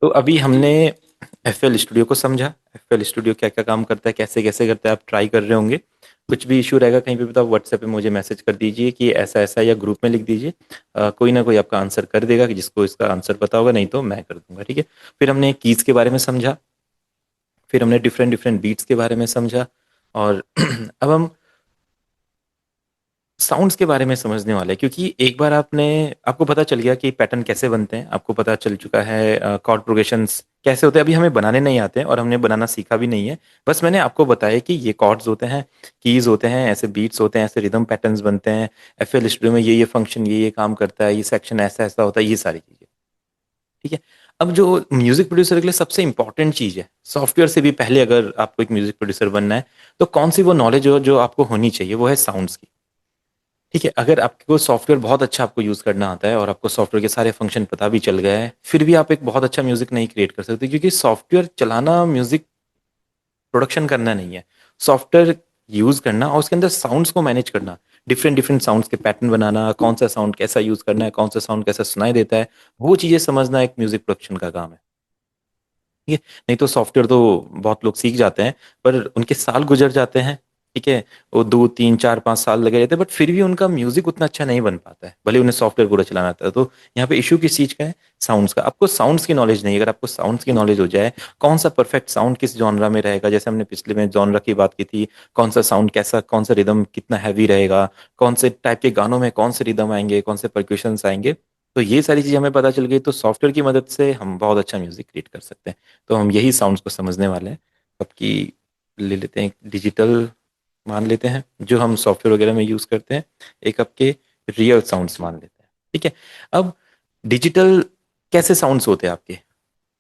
तो अभी हमने एफएल स्टूडियो को समझा। एफएल स्टूडियो क्या क्या काम करता है, कैसे कैसे करता है, आप ट्राई कर रहे होंगे। कुछ भी इशू रहेगा कहीं पे भी तो आप व्हाट्सएप पे मुझे मैसेज कर दीजिए कि ऐसा ऐसा, या ग्रुप में लिख दीजिए। कोई ना कोई आपका आंसर कर देगा, कि जिसको इसका आंसर पता होगा, नहीं तो मैं कर दूंगा, ठीक है। फिर हमने कीज के बारे में समझा। फिर हमने डिफरेंट डिफरेंट बीट्स के बारे में समझा। और अब हम साउंड्स के बारे में समझने वाले हैं, क्योंकि एक बार आपको पता चल गया कि पैटर्न कैसे बनते हैं, आपको पता चल चुका है कॉर्ड प्रोग्रेशंस कैसे होते हैं। अभी हमें बनाने नहीं आते हैं और हमने बनाना सीखा भी नहीं है। बस मैंने आपको बताया कि ये कॉर्ड्स होते हैं, कीज होते हैं, ऐसे बीट्स होते हैं, ऐसे रिदम पैटर्न्स बनते हैं। एफएल स्टूडियो में ये फंक्शन ये काम करता है, ये सेक्शन ऐसा ऐसा होता है, ये सारी चीजें, ठीक है। अब जो म्यूजिक प्रोड्यूसर के लिए सबसे इंपॉर्टेंट चीज है, सॉफ्टवेयर से भी पहले अगर आपको एक म्यूजिक प्रोड्यूसर बनना है, तो कौन सी वो नॉलेज हो जो आपको होनी चाहिए, वो है साउंड्स की। ठीक है, अगर आपको सॉफ्टवेयर बहुत अच्छा आपको यूज करना आता है और आपको सॉफ्टवेयर के सारे फंक्शन पता भी चल गया है, फिर भी आप एक बहुत अच्छा म्यूजिक नहीं क्रिएट कर सकते, क्योंकि सॉफ्टवेयर चलाना म्यूजिक प्रोडक्शन करना नहीं है। सॉफ्टवेयर यूज करना और उसके अंदर साउंड्स को मैनेज करना, डिफरेंट डिफरेंट साउंड्स के पैटर्न बनाना, कौन सा साउंड कैसा यूज करना है, कौन सा साउंड कैसा सुनाई देता है, वो चीजें समझना एक म्यूजिक प्रोडक्शन का काम है। ठीक है, नहीं तो सॉफ्टवेयर तो बहुत लोग सीख जाते हैं, पर उनके साल गुजर जाते हैं। ठीक है, वो 2 3 4 5 साल लगे रहते हैं, बट फिर भी उनका म्यूजिक उतना अच्छा नहीं बन पाता है, भले उन्हें सॉफ्टवेयर पूरा चलाना आता है। तो यहाँ पे इशू किस चीज का है? साउंड्स का। आपको साउंड्स की नॉलेज नहीं है। अगर आपको साउंड्स की नॉलेज हो जाए, कौन सा परफेक्ट साउंड किस जॉनरा में रहेगा, जैसे हमने पिछले में जॉनरा की बात की थी, कौन सा साउंड कैसा, कौन सा रिदम कितना हैवी रहेगा, कौन से टाइप के गानों में कौन से रिदम आएंगे, कौन से परक्यूशंस आएंगे, तो ये सारी चीजें हमें पता चल गई, तो सॉफ्टवेयर की मदद से हम बहुत अच्छा म्यूजिक क्रिएट कर सकते हैं। तो हम यही साउंड्स को समझने वाले हैं। अब की ले लेते हैं डिजिटल, मान लेते हैं जो हम सॉफ्टवेयर वगैरह में यूज करते हैं, एक आपके रियल साउंड्स मान लेते हैं, ठीक है। अब डिजिटल कैसे साउंड्स होते हैं आपके,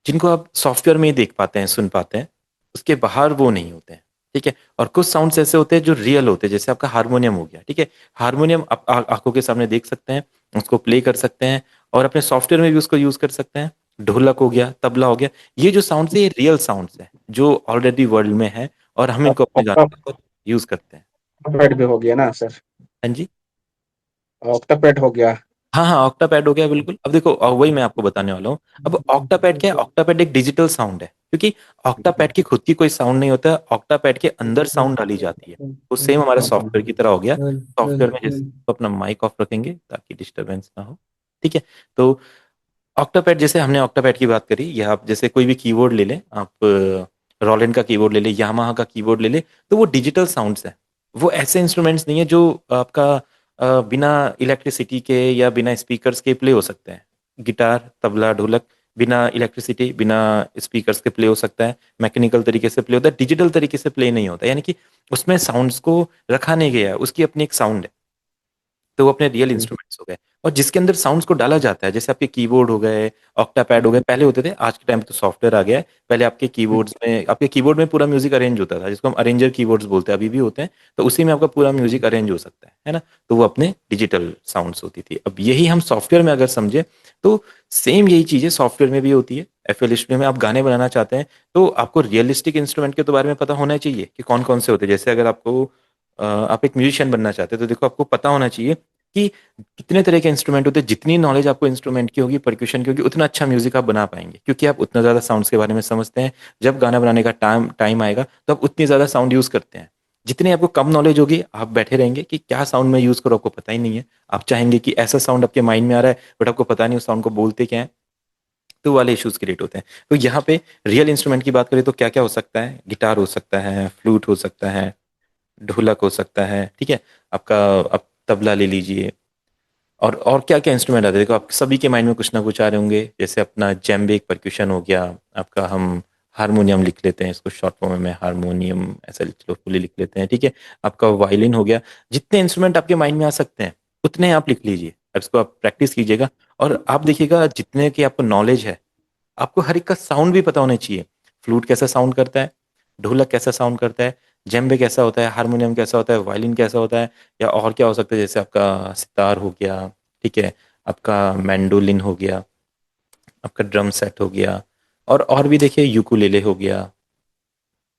जिनको आप सॉफ्टवेयर में ही देख पाते हैं, सुन पाते हैं, उसके बाहर वो नहीं होते हैं, ठीक है। और कुछ साउंड्स ऐसे होते हैं जो रियल होते हैं, जैसे आपका हारमोनियम हो गया, ठीक है। हारमोनियम आप आंखों के सामने देख सकते हैं, उसको प्ले कर सकते हैं, और अपने सॉफ्टवेयर में भी उसको यूज कर सकते हैं। ढोलक हो गया, तबला हो गया, ये जो साउंड्स है ये रियल साउंड्स है, जो ऑलरेडी वर्ल्ड में है, और हम इनको अपने गानों के अंदर यूज करते हैं। ऑक्टापेड भी हो गया ना सर। हाँ जी। ऑक्टापेड हो गया। हाँ हाँ, ऑक्टापैड हो गया बिल्कुल। अब देखो, वही मैं आपको बताने वाला हूँ। अब ऑक्टापैड क्या है? ऑक्टापैड एक डिजिटल साउंड है, क्योंकि ऑक्टापैड की खुद की कोई साउंड नहीं होता है, ऑक्टापैड के अंदर साउंड डाली जाती है। तो सेम हमारा सॉफ्टवेयर की तरह हो गया। सॉफ्टवेयर में जैसे तो अपना माइक ऑफ रखेंगे ताकि डिस्टरबेंस ना हो, ठीक है। तो ऑक्टापैड, जैसे हमने ऑक्टापैड की बात करी, या आप जैसे कोई भी कीबोर्ड ले लें, आप रोलैंड का कीबोर्ड ले लें, यामाहा का कीबोर्ड ले लें, तो वो डिजिटल साउंड्स हैं। वो ऐसे इंस्ट्रूमेंट्स नहीं है जो आपका बिना इलेक्ट्रिसिटी के या बिना स्पीकर्स के प्ले हो सकते हैं। गिटार, तबला, ढोलक बिना इलेक्ट्रिसिटी, बिना स्पीकर्स के प्ले हो सकता है, मैकेनिकल तरीके से प्ले होता है, डिजिटल तरीके से प्ले नहीं होता, यानी कि उसमें साउंड्स को रखा नहीं गया है, उसकी अपनी एक साउंड है। तो वो अपने रियल इंस्ट्रूमेंट्स हो गए। और जिसके अंदर साउंड्स को डाला जाता है, जैसे आपके कीबोर्ड हो गए, ऑक्टापैड हो गए, पहले होते थे, आज के टाइम पे तो सॉफ्टवेयर आ गया है। पहले आपके कीबोर्ड में पूरा म्यूजिक अरेंज होता था, जिसको हम अरेंजर कीबोर्ड्स बोलते हैं, अभी भी होते हैं। तो उसी में आपका पूरा म्यूजिक अरेंज हो सकता है ना। तो वो अपने डिजिटल साउंड्स होती थी। अब यही हम सॉफ्टवेयर में अगर समझे, तो सेम यही चीजें सॉफ्टवेयर में भी होती है। एफएल स्टूडियो में आप गाने बनाना चाहते हैं, तो आपको रियलिस्टिक इंस्ट्रूमेंट के तो बारे में पता होना चाहिए कि कौन कौन से होते हैं। जैसे अगर आप एक म्यूजिशियन बनना चाहते हैं, तो देखो आपको पता होना चाहिए कि कितने तरह के इंस्ट्रूमेंट होते हैं। जितनी नॉलेज आपको इंस्ट्रूमेंट की होगी, परक्यूशन की होगी, उतना अच्छा म्यूजिक आप बना पाएंगे, क्योंकि आप उतना ज्यादा साउंड्स के बारे में समझते हैं। जब गाना बनाने का टाइम टाइम आएगा, तो आप उतनी ज्यादा साउंड यूज करते हैं। जितनी आपको कम नॉलेज होगी, आप बैठे रहेंगे कि क्या साउंड में यूज करो, आपको पता ही नहीं है। आप चाहेंगे कि ऐसा साउंड आपके माइंड में आ रहा है, बट आपको पता नहीं उस साउंड को बोलते क्या है। तो वाले इश्यूज क्रिएट होते हैं। तो यहाँ पे रियल इंस्ट्रूमेंट की बात करें तो क्या क्या हो सकता है? गिटार हो सकता है, फ्लूट हो सकता है, ढोलक हो सकता है, ठीक है। आपका आप तबला ले लीजिए। और क्या क्या इंस्ट्रूमेंट आते हैं, देखो आप सभी के माइंड में कुछ ना कुछ आ रहे होंगे। जैसे अपना जेम्बे एक परक्यूशन हो गया आपका, हम हारमोनियम लिख लेते हैं, इसको शॉर्ट फॉर्म में हारमोनियम ऐसा चलो फुली लिख लेते हैं, ठीक है। आपका वायलिन हो गया। जितने इंस्ट्रूमेंट आपके माइंड में आ सकते हैं, उतने आप लिख लीजिए। अब इसको आप प्रैक्टिस कीजिएगा, और आप देखिएगा जितने की आपको नॉलेज है, आपको हर एक का साउंड भी पता होना चाहिए। फ्लूट कैसा साउंड करता है, ढोलक कैसा साउंड करता है, जेम्बे कैसा होता है, हारमोनियम कैसा होता है, वायलिन कैसा होता है, या और क्या हो सकता है, जैसे आपका सितार हो गया, ठीक है, आपका मैंडोलिन हो गया, आपका ड्रम सेट हो गया, और भी देखिए यूकुलेले हो गया,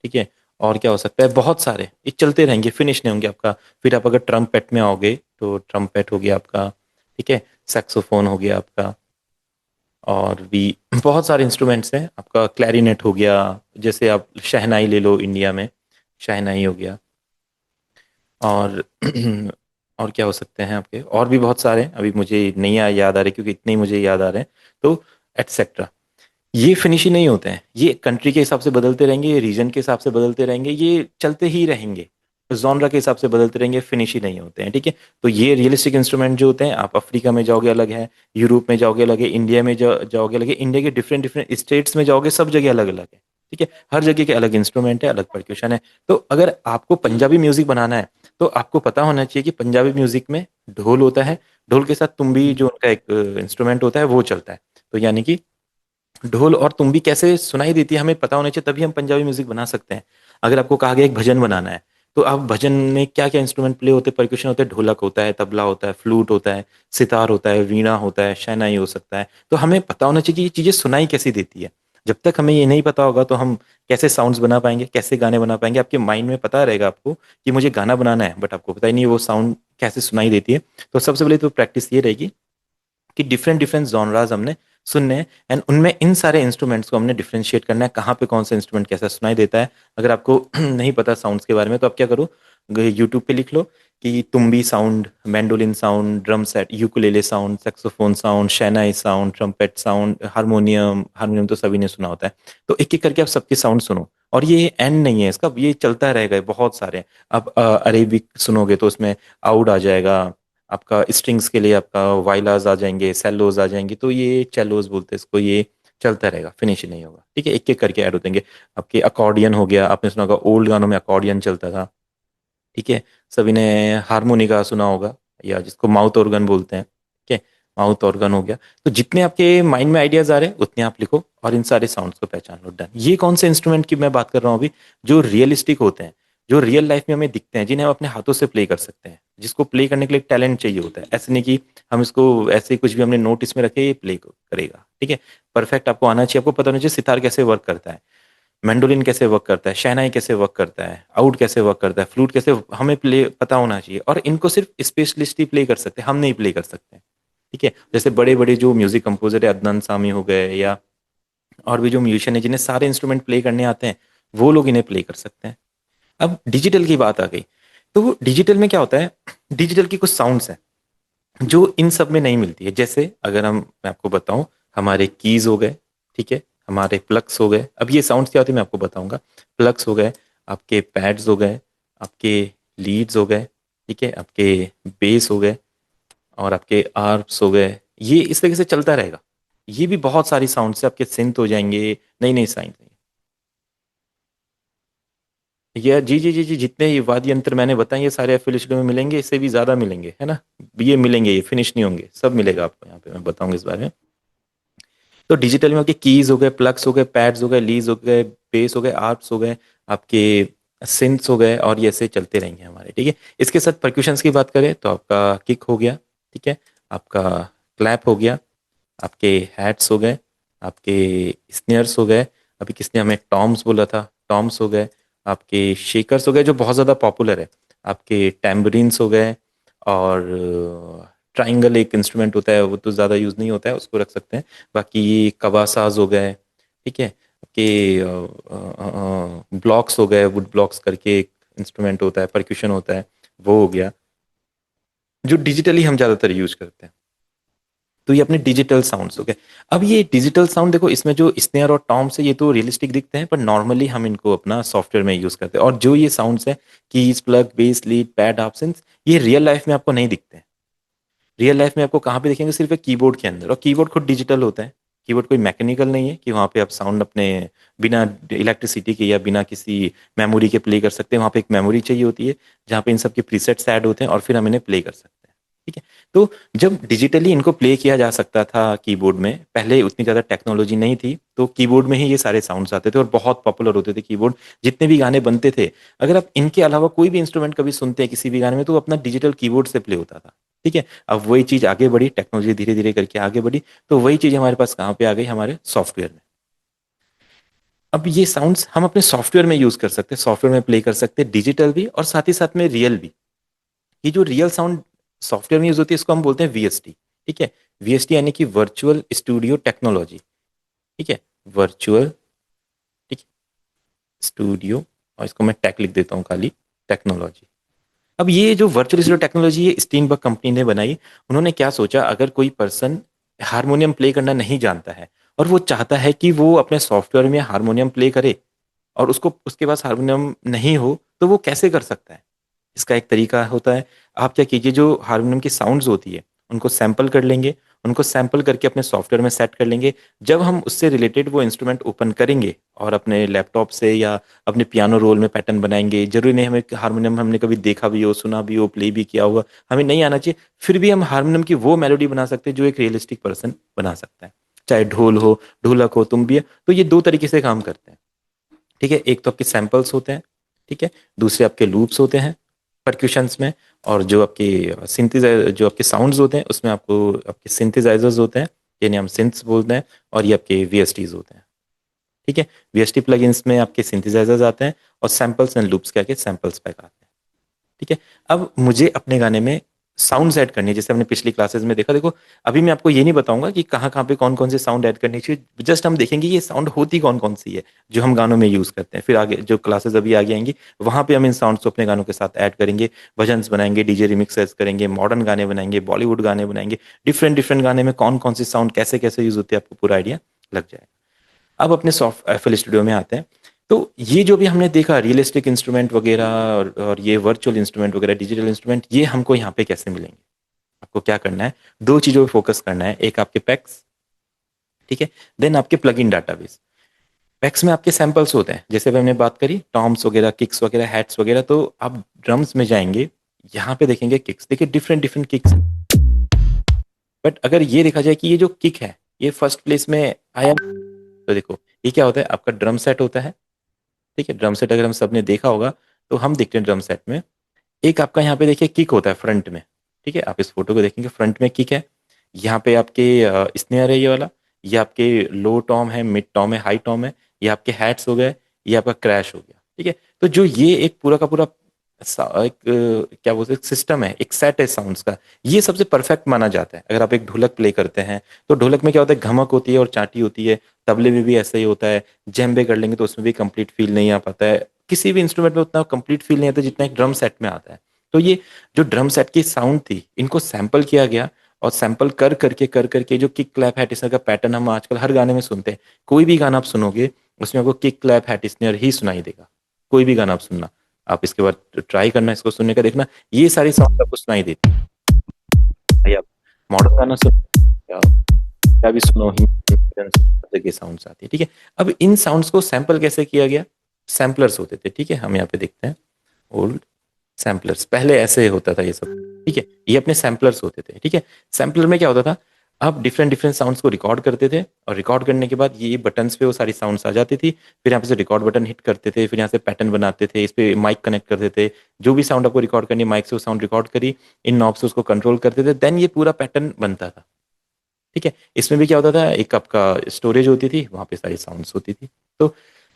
ठीक है। और क्या हो सकता है, बहुत सारे, ये चलते रहेंगे, फिनिश नहीं होंगे आपका। फिर आप अगर ट्रम्पेट में आओगे, तो ट्रम्पेट हो गया आपका, ठीक है। सैक्सोफोन हो गया आपका, और भी बहुत सारे इंस्ट्रूमेंट्स हैं। आपका क्लैरिनेट हो गया, जैसे आप शहनाई ले लो, इंडिया में शहनाई हो गया। और और क्या हो सकते हैं आपके, और भी बहुत सारे हैं, अभी मुझे नहीं याद आ रहे क्योंकि इतने ही मुझे याद आ रहे हैं। तो एटसेट्रा, ये फिनिश ही नहीं होते हैं, ये कंट्री के हिसाब से बदलते रहेंगे, ये रीजन के हिसाब से बदलते रहेंगे, ये चलते ही रहेंगे, जॉनरा के हिसाब से बदलते रहेंगे, फिनिश ही नहीं होते हैं। ठीक है, तो ये रियलिस्टिक इंस्ट्रूमेंट जो होते हैं, आप अफ्रीका में जाओगे अलग है, यूरोप में जाओगे अलग है, इंडिया में जाओगे अलग है, इंडिया के डिफरेंट डिफरेंट स्टेट्स में जाओगे सब जगह अलग अलग है। ठीक है, हर जगह के अलग इंस्ट्रूमेंट है, अलग परक्यूशन है। तो अगर आपको पंजाबी म्यूजिक बनाना है तो आपको पता होना चाहिए कि पंजाबी म्यूजिक में ढोल होता है, ढोल के साथ तुम्बी जो उनका एक इंस्ट्रूमेंट होता है वो चलता है। तो यानी कि ढोल और तुम्बी कैसे सुनाई देती है हमें पता होना चाहिए, तभी हम पंजाबी म्यूजिक बना सकते हैं। अगर आपको कहा गया एक भजन बनाना है, तो आप भजन में क्या क्या इंस्ट्रूमेंट प्ले होते हैं, परक्यूशन होते हैं, ढोलक होता है, तबला होता है, फ्लूट होता है, सितार होता है, वीणा होता है, शहनाई हो सकता है। तो हमें पता होना चाहिए कि ये चीजें सुनाई कैसी देती है। जब तक हमें ये नहीं पता होगा तो हम कैसे साउंड्स बना पाएंगे, कैसे गाने बना पाएंगे। आपके माइंड में पता रहेगा आपको कि मुझे गाना बनाना है, बट आपको पता ही नहीं वो साउंड कैसे सुनाई देती है। तो सबसे पहले तो प्रैक्टिस ये रहेगी कि डिफरेंट डिफरेंट जॉनराज हमने सुनने हैं, एंड उनमें इन सारे इंस्ट्रूमेंट्स को हमने डिफरेंशिएट करना है, कहाँ पे कौन सा इंस्ट्रूमेंट कैसा सुनाई देता है। अगर आपको नहीं पता साउंड्स के बारे में तो आप क्या करो, यूट्यूब पे लिख लो कि tumbi sound, mandolin sound, drum set, ukulele sound, saxophone sound, shehnai sound, trumpet sound, harmonium, harmonium तो सभी ने सुना होता है। तो एक एक करके आप सबके साउंड सुनो, और ये एंड नहीं है इसका, ये चलता रहेगा, बहुत सारे हैं। अब अरेबिक सुनोगे तो उसमें आउड आ जाएगा, आपका स्ट्रिंग्स के लिए आपका वाइलाज आ जाएंगे, सेलोज आ जाएंगे, तो ये चेलोज बोलते हैं इसको, ये चलता रहेगा, फिनिश नहीं होगा। ठीक है, एक एक करके ऐड होते हैं। आपके अकॉर्डियन हो गया, आपने सुना होगा ओल्ड गानों में अकॉर्डियन चलता था। ठीक है, सभी ने हारमोनिका सुना होगा, या जिसको माउथ ऑर्गन बोलते हैं। ठीक है, माउथ ऑर्गन हो गया। तो जितने आपके माइंड में आइडियाज आ रहे हैं उतने आप लिखो, और इन सारे साउंड्स को पहचान लो। डन। ये कौन से इंस्ट्रूमेंट की मैं बात कर रहा हूँ अभी, जो रियलिस्टिक होते हैं, जो रियल लाइफ में हमें दिखते हैं, जिन्हें हम अपने हाथों से प्ले कर सकते हैं, जिसको प्ले करने के लिए टैलेंट चाहिए होता है। ऐसे नहीं कि हम इसको ऐसे ही कुछ भी हमने नोट इसमें रखे ये प्ले करेगा। ठीक है, परफेक्ट आपको आना चाहिए, आपको पता होना चाहिए सितार कैसे वर्क करता है, मैंडोलिन कैसे वर्क करता है, शहनाई कैसे वर्क करता है, आउट कैसे वर्क करता है, फ्लूट कैसे, हमें प्ले पता होना चाहिए। और इनको सिर्फ स्पेशलिस्ट ही प्ले कर सकते हैं, हम नहीं प्ले कर सकते। ठीक है, जैसे बड़े बड़े जो म्यूजिक कंपोजर है, अदनान सामी हो गए, या और भी जो म्यूजिशियन है जिन्हें सारे इंस्ट्रूमेंट प्ले करने आते हैं, वो लोग इन्हें प्ले कर सकते हैं। अब डिजिटल की बात आ गई, तो डिजिटल में क्या होता है, डिजिटल की कुछ साउंड्स हैं जो इन सब में नहीं मिलती है। जैसे अगर मैं आपको बताऊं, हमारे कीज हो गए, ठीक है, हमारे प्लग्स हो गए। अब ये साउंड्स क्या होते हैं मैं आपको बताऊंगा। प्लग्स हो गए, आपके पैड्स हो गए, आपके लीड्स हो गए, ठीक है, आपके बेस हो गए, और आपके आर्प्स हो गए। ये इस तरीके से चलता रहेगा। ये भी बहुत सारी साउंड्स है, आपके सिंथ हो जाएंगे, नई नई साउंड। ये जी जी जी जी, जितने ये वाद्य यंत्र मैंने बताए ये सारे एफिलिएटेड में मिलेंगे, इससे भी ज्यादा मिलेंगे, है ना। ये मिलेंगे, ये फिनिश नहीं होंगे, सब मिलेगा आपको यहाँ पे, मैं बताऊंगा इस बारे में। तो डिजिटल में आपके कीज हो गए, प्लग्स हो गए, पैड्स हो गए, लीज हो गए, बेस हो गए, आर्प्स हो गए, आपके सिंथ्स हो गए, और ये ऐसे चलते रहेंगे हमारे। ठीक है, इसके साथ परक्यूशंस की बात करें तो आपका किक हो गया, ठीक है, आपका क्लैप हो गया, आपके हैट्स हो गए, आपके स्नेयर्स हो गए, अभी किसने हमें टॉम्स बोला था, टॉम्स हो गए, आपके शेकर्स हो गए जो बहुत ज़्यादा पॉपुलर है, आपके टैम्बरिन्स हो गए, और ट्राइंगल एक इंस्ट्रूमेंट होता है, वो तो ज़्यादा यूज़ नहीं होता है, उसको रख सकते हैं। बाकी ये कवासाज हो गए, ठीक है, आपके ब्लॉक्स हो गए, वुड ब्लॉक्स करके एक इंस्ट्रूमेंट होता है, परक्यूशन होता है, वो हो गया, जो डिजिटली हम ज़्यादातर यूज करते हैं। तो ये अपने डिजिटल साउंड्स हो गए। अब ये डिजिटल साउंड देखो, इसमें जो स्नेयर और टॉम्स है ये तो रियलिस्टिक दिखते हैं, पर नॉर्मली हम इनको अपना सॉफ्टवेयर में यूज करते हैं। और जो ये साउंड्स है, keys, plug, base, lead, pad, options, ये रियल लाइफ में आपको नहीं दिखते हैं। रियल लाइफ में आपको कहाँ पे दिखेंगे, सिर्फ एक कीबोर्ड के अंदर, और कीबोर्ड खुद डिजिटल होता है। कीबोर्ड कोई मैकेनिकल नहीं है कि वहाँ पे आप साउंड अपने बिना इलेक्ट्रिसिटी के या बिना किसी मेमोरी के प्ले कर सकते हैं। वहाँ पे एक मेमोरी चाहिए होती है जहाँ पे इन सब के प्रीसेट्स ऐड होते हैं, और फिर हम इन्हें प्ले कर सकते हैं। ठीक है, तो जब डिजिटली इनको प्ले किया जा सकता था कीबोर्ड में, पहले उतनी ज़्यादा टेक्नोलॉजी नहीं थी, तो कीबोर्ड में ही ये सारे साउंड्स आते थे और बहुत पॉपुलर होते थे कीबोर्ड। जितने भी गाने बनते थे, अगर आप इनके अलावा कोई भी इंस्ट्रूमेंट कभी सुनते हैं किसी भी गाने में, तो वो अपना डिजिटल कीबोर्ड से प्ले होता था। ठीक है, अब वही चीज़ आगे बढ़ी, टेक्नोलॉजी धीरे धीरे करके आगे बढ़ी, तो वही चीज़ हमारे पास कहाँ पे आ गई, हमारे सॉफ्टवेयर में। अब ये साउंड्स हम अपने सॉफ्टवेयर में यूज कर सकते हैं, सॉफ्टवेयर में प्ले कर सकते हैं, डिजिटल भी और साथ ही साथ में रियल भी। ये जो रियल साउंड सॉफ्टवेयर में यूज होती है इसको हम बोलते हैं वीएसटी। ठीक है, वीएसटी यानी कि वर्चुअल स्टूडियो टेक्नोलॉजी, ठीक है, वर्चुअल, ठीक, स्टूडियो, और इसको मैं टेक लिख देता हूँ खाली, टेक्नोलॉजी। अब ये जो वर्चुअल स्टूडियो टेक्नोलॉजी है स्टीनबर्ग कंपनी ने बनाई। उन्होंने क्या सोचा, अगर कोई पर्सन हारमोनियम प्ले करना नहीं जानता है और वो चाहता है कि वो अपने सॉफ्टवेयर में हारमोनियम प्ले करे, और उसको उसके पास हारमोनियम नहीं हो, तो वो कैसे कर सकता है? इसका एक तरीका होता है, आप क्या कीजिए, जो हारमोनियम की साउंड्स होती है उनको सैंपल कर लेंगे, उनको सैंपल करके अपने सॉफ्टवेयर में सेट कर लेंगे। जब हम उससे रिलेटेड वो इंस्ट्रूमेंट ओपन करेंगे और अपने लैपटॉप से या अपने पियानो रोल में पैटर्न बनाएंगे, जरूरी नहीं हमें हारमोनियम हमने कभी देखा भी हो, सुना भी हो, प्ले भी किया होगा, हमें नहीं आना चाहिए, फिर भी हम हारमोनियम की वो मेलोडी बना सकते हैं जो एक रियलिस्टिक पर्सन बना सकता है। चाहे ढोल हो, ढोलक हो, तुम भी है, तो ये दो तरीके से काम करते हैं, ठीक है। एक तो आपके सैंपल्स होते हैं, ठीक है, दूसरे आपके लूप्स होते हैं परक्यूशंस में, और जो आपके सिंथेसाइजर, जो आपके साउंड्स होते हैं उसमें आपको आपके सिंथेसाइजर्स होते हैं, यानी हम सिंथ्स बोलते हैं, और ये आपके वीएसटीज होते हैं, ठीक है। वीएसटी प्लगइन्स में आपके सिंथेसाइजर्स आते हैं और सैंपल्स एंड लूप्स के आके सैंपल्स पैक आते हैं, ठीक है। अब मुझे अपने गाने में साउंड्स ऐड करनी है, जैसे हमने पिछली क्लासेस में देखा। देखो, अभी मैं आपको ये नहीं बताऊंगा कि कहाँ कहाँ पे कौन कौन से साउंड ऐड करनी चाहिए, जस्ट हम देखेंगे ये साउंड होती कौन कौन सी है जो हम गानों में यूज करते हैं। फिर आगे जो क्लासेस अभी आगे आएंगी वहां पे हम इन साउंड्स को अपने गानों के साथ ऐड करेंगे, भजन्स बनाएंगे, डीजे रिमिक्सेस करेंगे, मॉडर्न गाने बनाएंगे, बॉलीवुड गाने बनाएंगे, डिफरेंट डिफरेंट गाने में कौन कौन सी साउंड कैसे कैसे यूज होती है, आपको पूरा आइडिया लग जाएगा। अब अपने सॉफ्ट एफएल स्टूडियो में आते हैं। तो ये जो भी हमने देखा रियलिस्टिक इंस्ट्रूमेंट वगैरह, और ये वर्चुअल इंस्ट्रूमेंट वगैरह, डिजिटल इंस्ट्रूमेंट, ये हमको यहाँ पे कैसे मिलेंगे? आपको क्या करना है, दो चीजों पे फोकस करना है, एक आपके पैक्स, ठीक है, देन आपके प्लग इन डाटाबेस। पैक्स में आपके सैंपल्स होते हैं, जैसे अभी हमने बात करी टॉम्स वगैरह, किक्स वगैरह, हैट्स वगैरह, तो आप ड्रम्स में जाएंगे, यहाँ पे देखेंगे किक्स, देखिए डिफरेंट डिफरेंट किक्स। बट अगर ये देखा जाए कि ये जो किक है ये फर्स्ट प्लेस में आया, तो देखो ये क्या होता है, आपका ड्रम सेट होता है, ठीक है। ड्रम सेट अगर हम सबने देखा होगा, तो हम देखते हैं ड्रम सेट में एक आपका यहाँ पे देखिए किक होता है फ्रंट में, ठीक है। आप इस फोटो को देखेंगे, फ्रंट में किक है, यहाँ पे आपके स्नेयर है ये वाला, ये आपके लो टॉम है, मिड टॉम है, हाई टॉम है, ये आपके हैट्स हो गए, ये आपका क्रैश हो गया, ठीक है। तो जो ये एक पूरा का पूरा एक क्या बोलते हैं सिस्टम है, एक सेट है साउंड्स का, ये सबसे परफेक्ट माना जाता है। अगर आप एक ढोलक प्ले करते हैं तो ढोलक में क्या होता है, घमक होती है और चाटी होती है, तबले में भी ऐसा ही होता है, जेम्बे कर लेंगे तो उसमें भी कंप्लीट फील नहीं आ पाता है, किसी भी इंस्ट्रूमेंट में उतना कंप्लीट फील नहीं आता जितना एक ड्रम सेट में आता है। तो ये जो ड्रम सेट की साउंड थी इनको सैंपल किया गया, और सैंपल कर करके जो किक क्लैप हैट स्नेयर का पैटर्न हम आजकल हर गाने में सुनते हैं, कोई भी गाना आप सुनोगे उसमें आपको किक क्लैप हैट स्नेयर ही सुनाई देगा, कोई भी गाना आप सुनना, आप इसके बाद ट्राई करना, इसको सुनने का देखना, ये सारी साउंड आपको सुनाई देती है। भाई आप मॉडर्न गाना सुनो या क्या भी सुनो, की साउंड्स आती है, ठीक है। अब इन साउंड्स को सैंपल कैसे किया गया, सैम्पलर्स होते थे, ठीक है, हम यहाँ पे देखते हैं ओल्ड सैम्पलर्स, पहले ऐसे होता था ये सब, ठीक है, ये अपने सैम्पलर्स होते थे, ठीक है। सैम्पलर में क्या होता था, आप डिफरेंट डिफरेंट साउंड्स को रिकॉर्ड करते थे, और रिकॉर्ड करने के बाद ये बटन्स पे वो सारी साउंड्स आ जाती थी, फिर यहाँ पे से रिकॉर्ड बटन हिट करते थे, फिर यहाँ से पैटर्न बनाते थे, इस पे माइक कनेक्ट करते थे, जो भी साउंड आपको रिकॉर्ड करनी है माइक से वो साउंड रिकॉर्ड करी, इन नॉब से उसको कंट्रोल करते थे, देन ये पूरा पैटर्न बनता था, ठीक है। इसमें भी क्या होता था, एक आपका स्टोरेज होती थी, वहां पे सारी साउंड्स होती थी। तो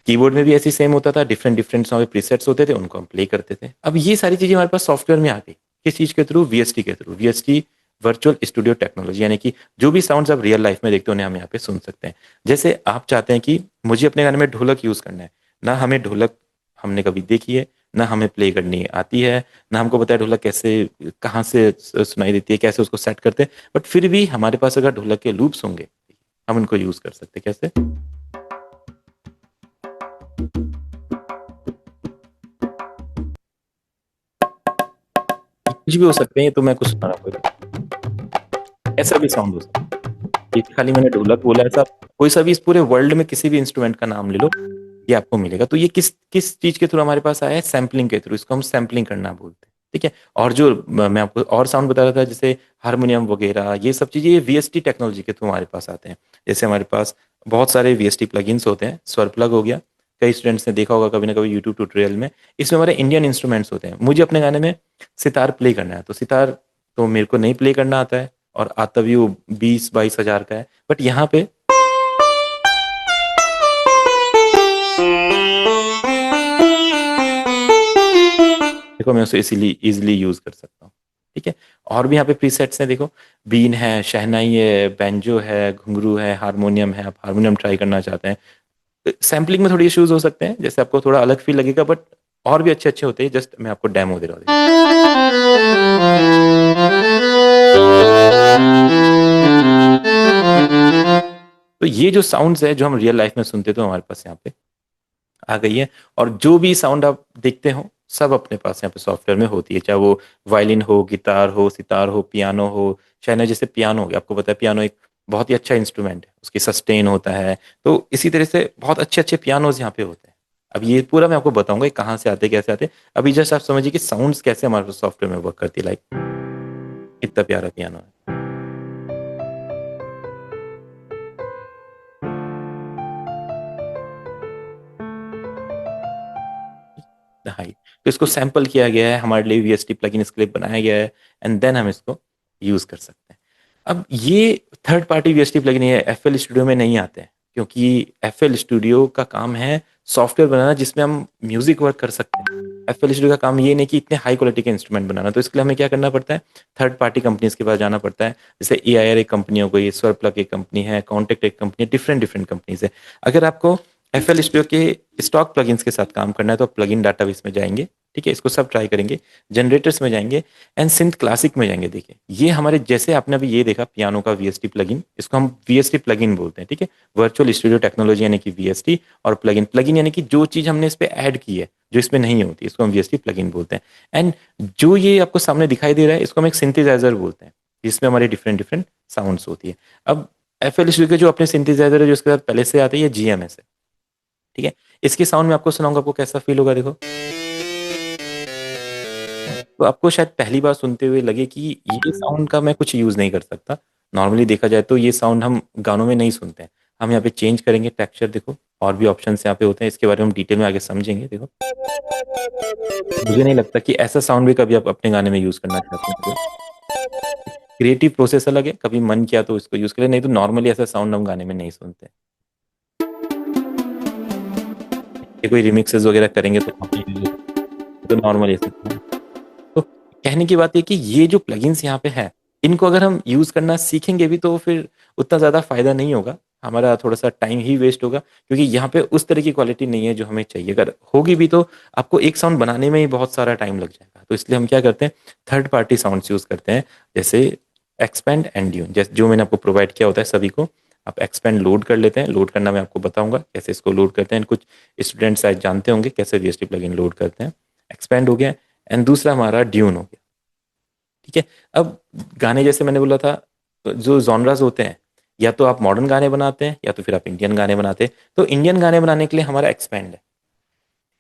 कीबोर्ड में भी ऐसी सेम होता था, डिफरेंट डिफरेंट साउंड प्रीसेट्स होते थे, उनको हम प्ले करते थे। अब ये सारी चीजें हमारे पास सॉफ्टवेयर में आ गई, किस चीज के थ्रू, वीएसटी के through, VST virtual studio technology, यानी कि जो भी साउंड्स आप रियल लाइफ में देखते हो उन्हें हम यहाँ पे सुन सकते हैं। जैसे आप चाहते हैं कि मुझे अपने गाने में ढोलक यूज करना है, ना हमें ढोलक हमने कभी देखी है, ना हमें प्ले करनी आती है, ना हमको पता है ढोलक कैसे कहाँ से सुनाई देती है, कैसे उसको सेट करते हैं, बट फिर भी हमारे पास अगर ढोलक के लूप्स होंगे हम उनको यूज कर सकते हैं। कैसे, कुछ भी हो सकते हैं, ये तो मैं कुछ सुना रहा हूँ, ऐसा भी साउंड हो सकता है, ये खाली मैंने ढोलक बोला, ऐसा कोई सा भी इस पूरे वर्ल्ड में किसी भी इंस्ट्रूमेंट का नाम ले लो, ये आपको मिलेगा। तो ये किस किस चीज के थ्रू हमारे पास आया है, सैम्पलिंग के थ्रू, इसको हम सैम्पलिंग करना बोलते हैं, ठीक है। और जो मैं आपको और साउंड बता रहा था, जैसे हारमोनियम वगैरह, ये सब चीजें ये वीएसटी टेक्नोलॉजी के थ्रू हमारे पास आते हैं। जैसे हमारे पास बहुत सारे वीएसटी प्लगइन्स होते हैं, स्वर प्लग हो गया, कई स्टूडेंट्स ने देखा होगा कभी ना कभी यूट्यूब ट्यूटोरियल में, इसमें हमारे इंडियन इंस्ट्रूमेंट्स होते हैं। मुझे अपने गाने में सितार प्ले करना है, तो सितार तो मेरे को नहीं प्ले करना आता है, और आता भी वो 20-22 हजार का है, बट यहाँ पे देखो मैं उसे इसीलिए इजिली यूज कर सकता हूँ। ठीक है। और भी यहाँ पे प्रीसेट्स हैं, देखो बीन है, शहनाई है, बैंजो है, घुंघरू है, हारमोनियम है। आप हारमोनियम ट्राई करना चाहते हैं, सैम्पलिंग में थोड़ी इश्यूज हो सकते हैं, जैसे आपको थोड़ा अलग फील लगेगा, बट और भी अच्छे अच्छे होते हैं। जस्ट मैं आपको डेमो दे रहा हूँ। तो ये जो साउंड्स है जो हम रियल लाइफ में सुनते, तो हमारे पास यहाँ पे आ गई है। और जो भी साउंड आप देखते हो सब अपने पास यहाँ पे सॉफ्टवेयर में होती है, चाहे वो वायलिन हो, गिटार हो, सितार हो, पियानो हो। शायद जैसे पियानो हो गया, आपको पता है पियानो एक बहुत ही अच्छा इंस्ट्रूमेंट है, उसकी सस्टेन होता है। तो इसी तरह से बहुत अच्छे अच्छे पियानोज यहाँ पे होते हैं। अब ये पूरा मैं आपको बताऊंगा कि कहाँ से आते कैसे आते। अभी जस्ट आप समझिए कि साउंड्स कैसे हमारे सॉफ्टवेयर में वर्क करती है। लाइक कितना प्यारा पियानो है। हाई, तो इसको सैंपल किया गया है, हमारे लिए वीएसटी प्लगइन इसके लिए बनाया गया है, एंड देन हम इसको यूज कर सकते हैं। अब ये थर्ड पार्टी वीएसटी प्लगइन ये एफएल स्टूडियो में नहीं आते हैं, क्योंकि एफएल स्टूडियो का काम है सॉफ्टवेयर बनाना जिसमें हम म्यूजिक वर्क कर सकते हैं। एफएल स्टूडियो का काम ये नहीं कि इतने हाई क्वालिटी के इंस्ट्रूमेंट बनाना, तो इसके लिए हमें क्या करना पड़ता है, थर्ड पार्टी कंपनीज के पास जाना पड़ता है। जैसे एआईआर एक कंपनी हो गई, स्वरप्लग एक कंपनी है, कॉन्टेक्ट एक कंपनी है, डिफरेंट डिफरेंट कंपनीज है। अगर आपको एफएल स्टूडियो के स्टॉक प्लगइन्स के साथ काम करना है तो आप प्लगइन डाटाबेस में जाएंगे, ठीक है, इसको सब ट्राई करेंगे, जनरेटर्स में जाएंगे, एंड सिंथ क्लासिक में जाएंगे। देखिए ये हमारे, जैसे आपने अभी ये देखा पियानो का वीएसटी प्लगइन, इसको हम वीएसटी प्लगइन बोलते हैं, ठीक है। वर्चुअल स्टूडियो टेक्नोलॉजी यानी कि वीएसटी, और प्लगइन प्लगइन यानी कि जो चीज हमने इस पे ऐड की है जो इसमें नहीं होती, इसको हम वीएसटी प्लगइन बोलते हैं। एंड जो ये आपको सामने दिखाई दे रहा है इसको हम एक सिंथेसाइजर बोलते हैं, जिसमें हमारी डिफरेंट डिफरेंट साउंड्स होती है। अब एफएल स्टूडियो के जो अपने सिंथेसाइजर है जो इसके साथ पहले से आते हैं, ये जीएमएस है, ठीक है। इसके साउंड में आपको सुनाऊंगा, आपको कैसा फील होगा, देखो। तो आपको शायद पहली बार सुनते हुए लगे कि ये साउंड का मैं कुछ यूज नहीं कर सकता। नॉर्मली देखा जाए तो ये साउंड हम गानों में नहीं सुनते हैं। हम यहाँ पे चेंज करेंगे टेक्सचर, देखो और भी ऑप्शन यहाँ पे होते हैं, इसके बारे में हम डिटेल में आगे समझेंगे। देखो मुझे नहीं लगता कि ऐसा साउंड भी कभी आप अपने गाने में यूज करना चाहते हैं। क्रिएटिव प्रोसेस अलग है, कभी मन किया तो इसको यूज करें, नहीं तो नॉर्मली ऐसा साउंड हम गाने में नहीं सुनते। ये कोई रिमिक्सेस वगैरह करेंगे तो नॉर्मली ऐसा। तो कहने की बात है कि ये जो प्लगइन्स यहाँ पे है, इनको अगर हम यूज करना सीखेंगे भी तो फिर उतना ज्यादा फायदा नहीं होगा, हमारा थोड़ा सा टाइम ही वेस्ट होगा, क्योंकि यहाँ पे उस तरह की क्वालिटी नहीं है जो हमें चाहिए। अगर होगी भी तो आपको एक साउंड बनाने में ही बहुत सारा टाइम लग जाएगा। तो इसलिए हम क्या करते हैं, थर्ड पार्टी साउंड्स यूज करते हैं, जैसे एक्सपेंड एंड ट्यून, जैसे जो मैंने आपको प्रोवाइड किया होता है सभी को। आप एक्सपेंड लोड कर लेते हैं, लोड करना मैं आपको बताऊंगा कैसे इसको लोड करते हैं। कुछ स्टूडेंट्स शायद जानते होंगे कैसे वीएसटी प्लगइन लोड करते हैं। एक्सपेंड हो गया, एंड दूसरा हमारा ड्यून हो गया, ठीक है। अब गाने जैसे मैंने बोला था, जो जॉनरास होते हैं, या तो आप मॉडर्न गाने बनाते हैं या तो फिर आप इंडियन गाने बनाते हैं। तो इंडियन गाने बनाने के लिए हमारा एक्सपेंड है,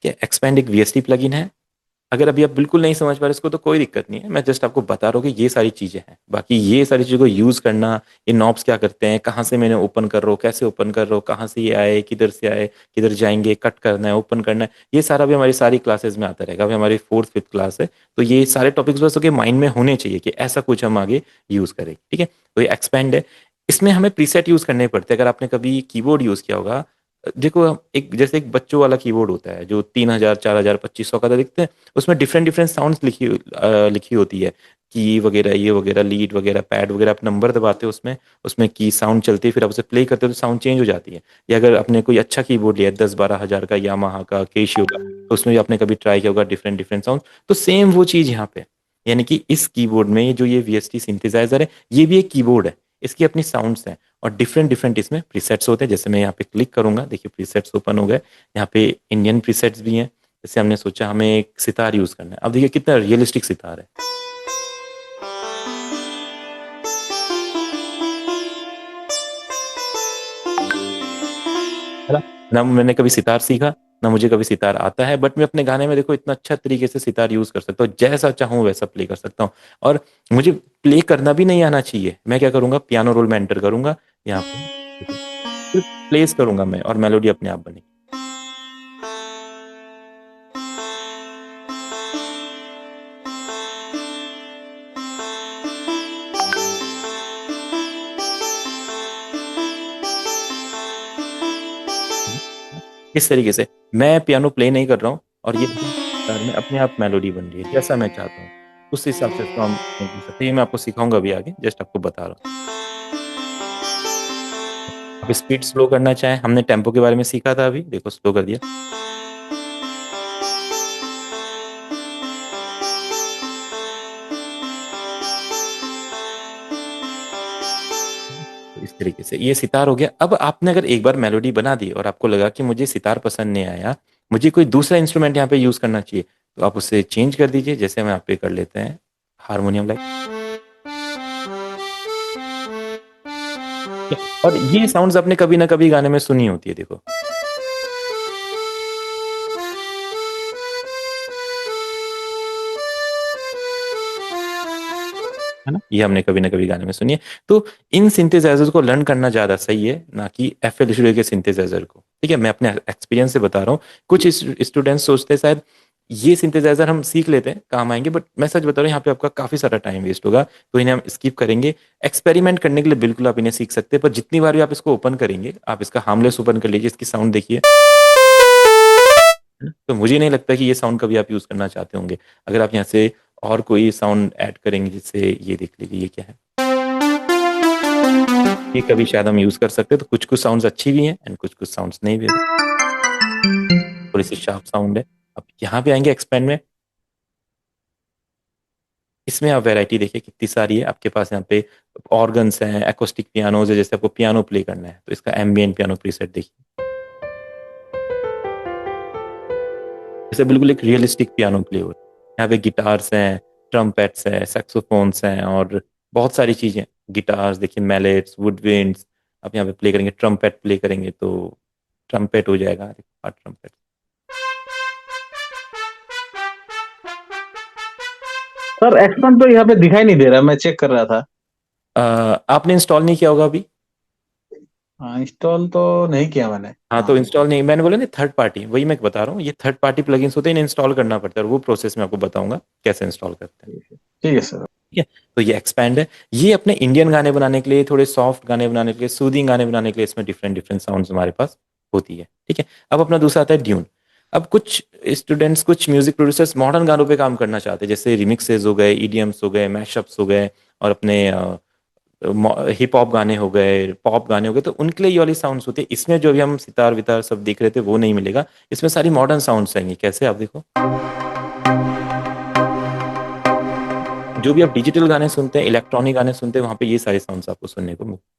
ठीक है। एक्सपेंड एक वीएसटी प्लगइन है। अगर अभी आप बिल्कुल नहीं समझ पा रहे इसको तो कोई दिक्कत नहीं है, मैं जस्ट आपको बता रहा हूँ कि ये सारी चीजें हैं। बाकी ये सारी चीजों को यूज करना, ये नॉब्स क्या करते हैं, कहाँ से मैंने ओपन कर रहा हूँ, कैसे ओपन कर रहा हूँ, कहाँ से ये आए, किधर से आए, किधर जाएंगे, कट करना है, ओपन करना है, ये सारा भी हमारी सारी क्लासेस में आता रहेगा। अभी हमारी फोर्थ फिफ्थ क्लास है, तो ये सारे टॉपिक्स बस के माइंड में होने चाहिए कि ऐसा कुछ हम आगे यूज करें, ठीक है। तो ये एक्सपेंड है। इसमें हमें प्रीसेट यूज करने पड़ते हैं। अगर आपने कभी कीबोर्ड यूज किया होगा, देखो एक जैसे एक बच्चों वाला कीबोर्ड होता है जो 3,000 4,000 2,500 का दिखते हैं, उसमें डिफरेंट डिफरेंट साउंड्स लिखी होती है, की वगैरह, ये वगैरह, लीड वगैरह, पैड वगैरह। आप नंबर दबाते हो उसमें, उसमें की साउंड चलती है, फिर आप उसे प्ले करते हो तो साउंड चेंज हो जाती है। या अगर आपने कोई अच्छा कीबोर्ड लिया 10-12 हज़ार का, यामाहा का, केशियो का, तो उसमें भी आपने कभी ट्राई किया होगा डिफरेंट डिफरेंट साउंड। तो सेम वो चीज यहाँ पे, यानी कि इस कीबोर्ड में ये जो ये वीएसटी सिंथेसाइजर है, ये भी एक कीबोर्ड है, इसकी अपनी साउंड्स हैं, और डिफरेंट डिफरेंट इसमें प्रीसेट्स होते हैं। जैसे मैं यहाँ पे क्लिक करूंगा, देखिए प्रीसेट्स ओपन हो गए। यहाँ पे इंडियन प्रीसेट्स भी हैं। जैसे हमने सोचा हमें एक सितार यूज करना है, अब देखिए कितना रियलिस्टिक सितार है ना। ना मैंने कभी सितार सीखा, ना मुझे कभी सितार आता है, बट मैं अपने गाने में देखो इतना अच्छा तरीके से सितार यूज कर सकता हूँ, जैसा चाहूँ वैसा प्ले कर सकता हूँ। और मुझे प्ले करना भी नहीं आना चाहिए, मैं क्या करूंगा, पियानो रोल में एंटर करूंगा, यहाँ पे सिर्फ प्लेस करूंगा मैं, और मेलोडी अपने आप बनेगी, इस तरीके से। मैं पियानो प्ले नहीं कर रहा हूँ, और ये गिटार में अपने आप मेलोडी बन रही है जैसा मैं चाहता हूँ। उस हिसाब से इसको हम चेंज कर सकते हैं। ये मैं आपको सिखाऊंगा अभी आगे, जस्ट आपको बता रहा हूँ। आप स्पीड स्लो करना चाहें, हमने टेम्पो के बारे में सीखा था, अभी देखो स्लो कर दिया। तो इस तरीके से ये सितार हो गया। अब आपने अगर एक बार मेलोडी बना दी और आपको लगा कि मुझे सितार पसंद नहीं आया, मुझे कोई दूसरा इंस्ट्रूमेंट यहाँ पे यूज करना चाहिए, तो आप उसे चेंज कर दीजिए। जैसे हम यहाँ पे कर लेते हैं हारमोनियम लाइक। और ये साउंड्स आपने कभी ना कभी गाने में सुनी होती है, देखो। है ना, ये हमने कभी ना कभी गाने में सुनी है। तो इन सिंथेसाइजर को लर्न करना ज्यादा सही है, ना कि एफएल स्टूडियो के सिंथेसाइजर को। ठीक है, मैं अपने एक्सपीरियंस से बता रहा हूँ। कुछ स्टूडेंट्स सोचते हैं शायद ये सिंथेसाइजर हम सीख लेते हैं काम आएंगे, बट मैं सच बता रहा हूँ यहाँ पे आपका काफी सारा टाइम वेस्ट होगा, तो इन्हें हम स्किप करेंगे। एक्सपेरिमेंट करने के लिए बिल्कुल आप इन्हें सीख सकते हैं, पर जितनी बार भी आप इसको ओपन करेंगे, आप इसका हार्मलेस ओपन कर लीजिए, इसकी साउंड देखिए। तो मुझे नहीं लगता कि ये साउंड कभी आप यूज करना चाहते होंगे। अगर आप यहाँ से और कोई साउंड ऐड करेंगे, जिससे ये देख लीजिए ये क्या है, ये कभी शायद हम यूज कर सकते हैं। तो कुछ कुछ साउंड्स अच्छी भी हैं एंड कुछ कुछ साउंड्स नहीं भी है। थोड़ी सी शार्प साउंड है। अब यहाँ पे आएंगे एक्सपेंड में, इसमें आप वैरायटी देखिए कितनी सारी है आपके पास। यहाँ पे ऑर्गन्स हैं, एकोस्टिक पियानोज है, जैसे आपको पियानो प्ले करना है तो इसका एम्बियंट पियानो प्रीसेट देखिए, जैसे बिल्कुल एक रियलिस्टिक पियानो प्ले हो रहा है। यहाँ पे गिटार्स हैं, ट्रम्पेट्स हैं, सैक्सोफोन्स हैं और बहुत सारी चीजें। गिटार्स देखिए, मैलेट्स, वुड विंड्स। आप यहाँ पे प्ले करेंगे, ट्रम्पेट प्ले करेंगे तो ट्रम्पेट हो जाएगा, ट्रम्पेट। सर एक्सपेंड तो यहाँ पे दिखाई नहीं दे रहा, मैं चेक कर रहा था। आपने इंस्टॉल नहीं किया होगा अभी। हाँ, इंस्टॉल तो नहीं किया मैंने। हाँ, तो इंस्टॉल नहीं, मैंने बोला ना थर्ड पार्टी, वही मैं बता रहा हूँ। ये थर्ड पार्टी प्लगइन्स होते हैं, इन्हें इंस्टॉल करना पड़ता है, और वो प्रोसेस मैं आपको बताऊंगा कैसे इंस्टॉल करते हैं। ठीक है सर। ठीक है, तो ये एक्सपैंड है। ये अपने इंडियन गाने बनाने के लिए, थोड़े सॉफ्ट गाने बनाने के लिए, सूदिंग गाने बनाने के लिए, इसमें डिफरेंट डिफरेंट साउंड्स हमारे पास होती है। ठीक है, अब अपना दूसरा आता है ड्यून। अब कुछ स्टूडेंट्स, कुछ म्यूजिक प्रोड्यूसर्स मॉडर्न गानों पे काम करना चाहते हैं, जैसे रिमिक्सेस हो गए, ईडीएम्स हो गए, मैशअप्स हो गए, और अपने हिप हॉप गाने हो गए, पॉप गाने हो गए। तो उनके लिए ये वाली साउंड्स होती है। इसमें जो भी हम सितार वितार सब देख रहे थे वो नहीं मिलेगा, इसमें सारी मॉडर्न साउंड्स आएंगी। कैसे, आप देखो, जो भी आप डिजिटल गाने सुनते हैं, इलेक्ट्रॉनिक गाने सुनते हैं, वहां पे ये सारे साउंड्स आपको सुनने को मिलते हैं।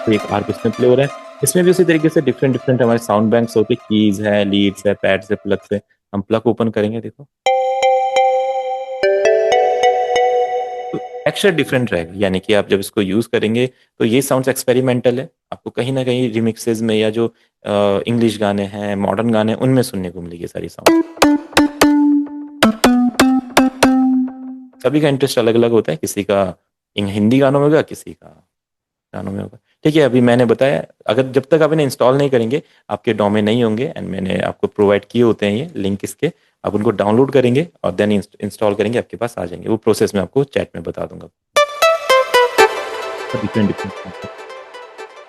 तो एक आर्क इसमें प्ले हो रहा है। इसमें भी उसी तरीके से डिफरेंट डिफरेंट हमारे साउंड बैंक्स होते हैं, कीज है, लीड्स है, पैड्स है, प्लग्स है। हम प्लग ओपन करेंगे, देखो टेक्सचर डिफरेंट रहेगा, यानी कि आप जब इसको यूज करेंगे तो ये साउंड्स एक्सपेरिमेंटल है। आपको कहीं ना कहीं रिमिक्सेस में या जो इंग्लिश गाने हैं, मॉडर्न गाने हैं, उनमें सुनने को मिलेगी सारी साउंड। सभी का इंटरेस्ट अलग अलग होता है, किसी का हिंदी गानों में होगा, किसी का गानों में होगा। ठीक है, अभी मैंने बताया, अगर जब तक आप इन्हें इंस्टॉल नहीं करेंगे, आपके डोमेन नहीं होंगे, एंड मैंने आपको प्रोवाइड किए होते हैं ये लिंक इसके, आप उनको डाउनलोड करेंगे और देन इंस्टॉल करेंगे, आपके पास आ जाएंगे। वो प्रोसेस मैं आपको चैट में बता दूंगा। डिफरेंट डिफरेंट,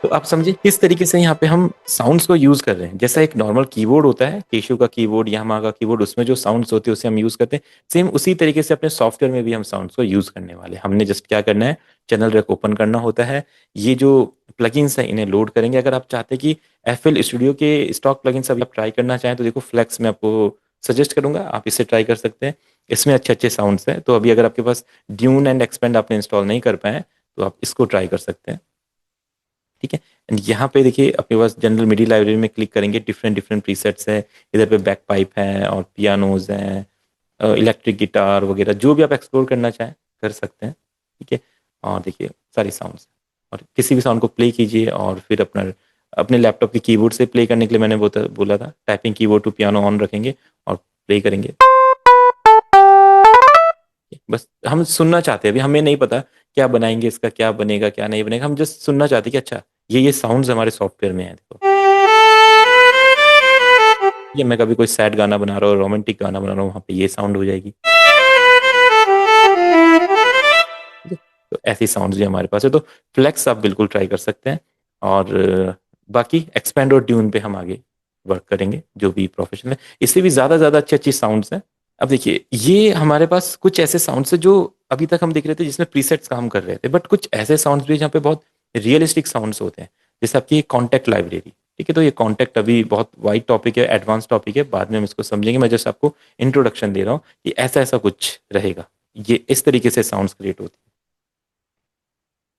तो आप समझिए किस तरीके से यहाँ पे हम साउंड्स को यूज कर रहे हैं। जैसा एक नॉर्मल कीबोर्ड होता है, केशु का कीबोर्ड, यामाहा का कीबोर्ड, उसमें जो साउंड्स होते हैं उसे हम यूज करते हैं, सेम उसी तरीके से अपने सॉफ्टवेयर में भी हम साउंड्स को यूज करने वाले हैं। हमने जस्ट क्या करना है, चैनल रैक ओपन करना होता है, ये जो प्लगइन्स है इन्हें लोड करेंगे। अगर आप चाहते हैं कि एफएल स्टूडियो के स्टॉक प्लगइन्स अभी आप ट्राई करना चाहें, तो देखो फ्लेक्स में आपको सजेस्ट करूंगा, आप इसे ट्राई कर सकते हैं। इसमें अच्छे अच्छे साउंड्स हैं। तो अभी अगर आपके पास ड्यून एंड एक्सपेंड आपने इंस्टॉल नहीं कर पाए, तो आप इसको ट्राई कर सकते हैं। ठीक है, एंड यहाँ पे देखिए अपने पास जनरल मिडी लाइब्रेरी में क्लिक करेंगे, डिफरेंट डिफरेंट प्रीसेट्स है। इधर पे बैक पाइप है और पियानोज हैं, इलेक्ट्रिक गिटार वगैरह, जो भी आप एक्सप्लोर करना चाहें कर सकते हैं। ठीक है, और देखिए सारी साउंड्स, और किसी भी साउंड को प्ले कीजिए और फिर अपने लैपटॉप के कीबोर्ड से प्ले करने के लिए मैंने बोला था, typing keyboard to piano on रखेंगे और प्ले करेंगे। बस हम सुनना चाहते हैं, अभी हमें नहीं पता क्या बनाएंगे, इसका क्या बनेगा क्या नहीं बनेगा, हम जस्ट सुनना चाहते हैं कि अच्छा ये साउंड्स हमारे सॉफ्टवेयर में है। देखो, ये मैं कभी कोई सैड गाना बना रहा हूँ, रोमांटिक गाना बना रहा हूँ, वहां पे ये साउंड हो जाएगी। तो ऐसी साउंड्स भी हमारे पास है। तो फ्लेक्स आप बिल्कुल ट्राई कर सकते हैं। और बाकी एक्सपेंड और ट्यून पे हम आगे वर्क करेंगे जो भी प्रोफेशनल है। इससे भी ज़्यादा अच्छी साउंड्स हैं। अब देखिए ये हमारे पास कुछ ऐसे साउंड्स हैं जो अभी तक हम देख रहे थे जिसमें प्रीसेट्स काम कर रहे थे, बट कुछ ऐसे साउंड्स भी जहाँ पे बहुत रियलिस्टिक साउंड्स होते हैं, जैसे आपकी कॉन्टेक्ट लाइब्रेरी। ठीक है, तो ये कॉन्टेक्ट अभी बहुत वाइड टॉपिक है, एडवांस टॉपिक है, बाद में हम इसको समझेंगे। मैं जस्ट आपको इंट्रोडक्शन दे रहा हूँ कि ऐसा ऐसा कुछ रहेगा, ये इस तरीके से साउंड्स क्रिएट होती है।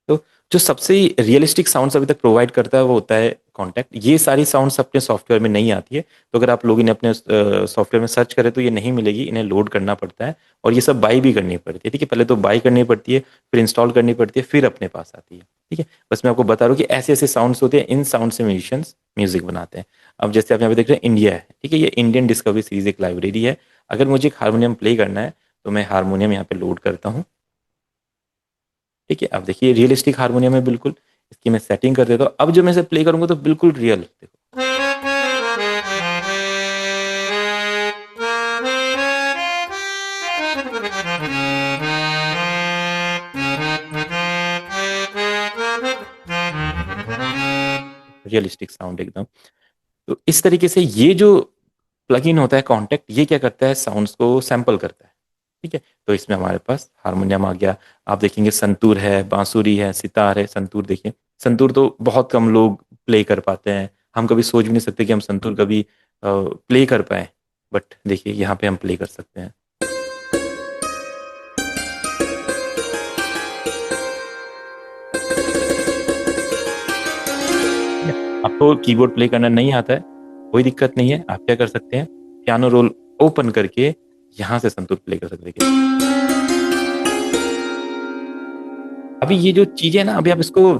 तो जो सबसे रियलिस्टिक साउंड्स अभी तक प्रोवाइड करता है वो होता है कॉन्टैक्ट। ये सारी साउंड्स अपने सॉफ्टवेयर में नहीं आती है, तो अगर आप लोग इन्हें अपने सॉफ्टवेयर में सर्च करें तो ये नहीं मिलेगी, इन्हें लोड करना पड़ता है और ये सब बाई भी करनी पड़ती है। ठीक है, पहले तो बाई करनी पड़ती है, फिर इंस्टॉल करनी पड़ती है, फिर अपने पास आती है। ठीक है, बस मैं आपको बता रहा हूँ कि ऐसे ऐसे साउंड्स होते हैं, इन साउंड से म्यूजिशियंस म्यूजिक बनाते हैं। अब जैसे आप यहाँ पे देख रहे हैं इंडिया है, ठीक है, ये इंडियन डिस्कवरी सीरीज एक लाइब्रेरी है। अगर मुझे एक हारमोनियम प्ले करना है तो मैं हारमोनियम यहाँ पे लोड करता हूँ। ठीक है, अब देखिए रियलिस्टिक हारमोनियम है बिल्कुल, इसकी मैं सेटिंग कर देता हूँ। अब जो मैं इसे प्ले करूंगा तो बिल्कुल रियल, देखो रियलिस्टिक साउंड एकदम। तो इस तरीके से ये जो प्लगइन होता है कॉन्टेक्ट, ये क्या करता है, साउंड्स को सैंपल करता है। ठीक है, तो इसमें हमारे पास हारमोनियम आ गया, आप देखेंगे संतूर है, बांसुरी है, सितार है। संतूर देखिए, संतूर तो बहुत कम लोग प्ले कर पाते हैं, हम कभी सोच भी नहीं सकते कि हम संतूर कभी प्ले कर पाए, बट देखिए यहाँ पे हम प्ले कर सकते हैं। आपको कीबोर्ड प्ले करना नहीं आता है, कोई दिक्कत नहीं है, आप क्या कर सकते हैं, पियानो रोल ओपन करके यहां से संतूर प्ले कर सकते हैं। अभी ये जो चीजें ना, अभी आप इसको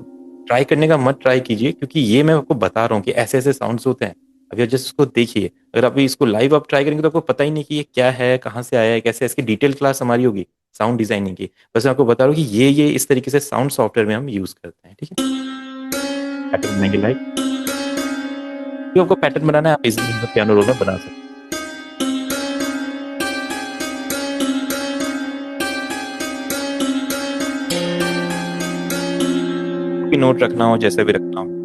ट्राई करने का मत ट्राई कीजिए, क्योंकि ये मैं आपको बता रहा हूँ कि ऐसे ऐसे साउंड्स होते हैं। अभी आप जस्ट इसको देखिए, अगर अभी इसको लाइव आप ट्राई करेंगे तो आपको पता ही नहीं कि ये क्या है, कहाँ से आया है, कैसे है। इसकी डिटेल क्लास हमारी होगी साउंड डिजाइनिंग की। बस मैं आपको बता रहा हूँ कि ये इस तरीके से साउंड सॉफ्टवेयर में हम यूज करते हैं। ठीक है, पैटर्न बनाएंगे लाइव, जो आपको पैटर्न बनाना है आप इजीली पियानो रोल में बना सकते हैं। नोट रखना हो, जैसे भी रखना हो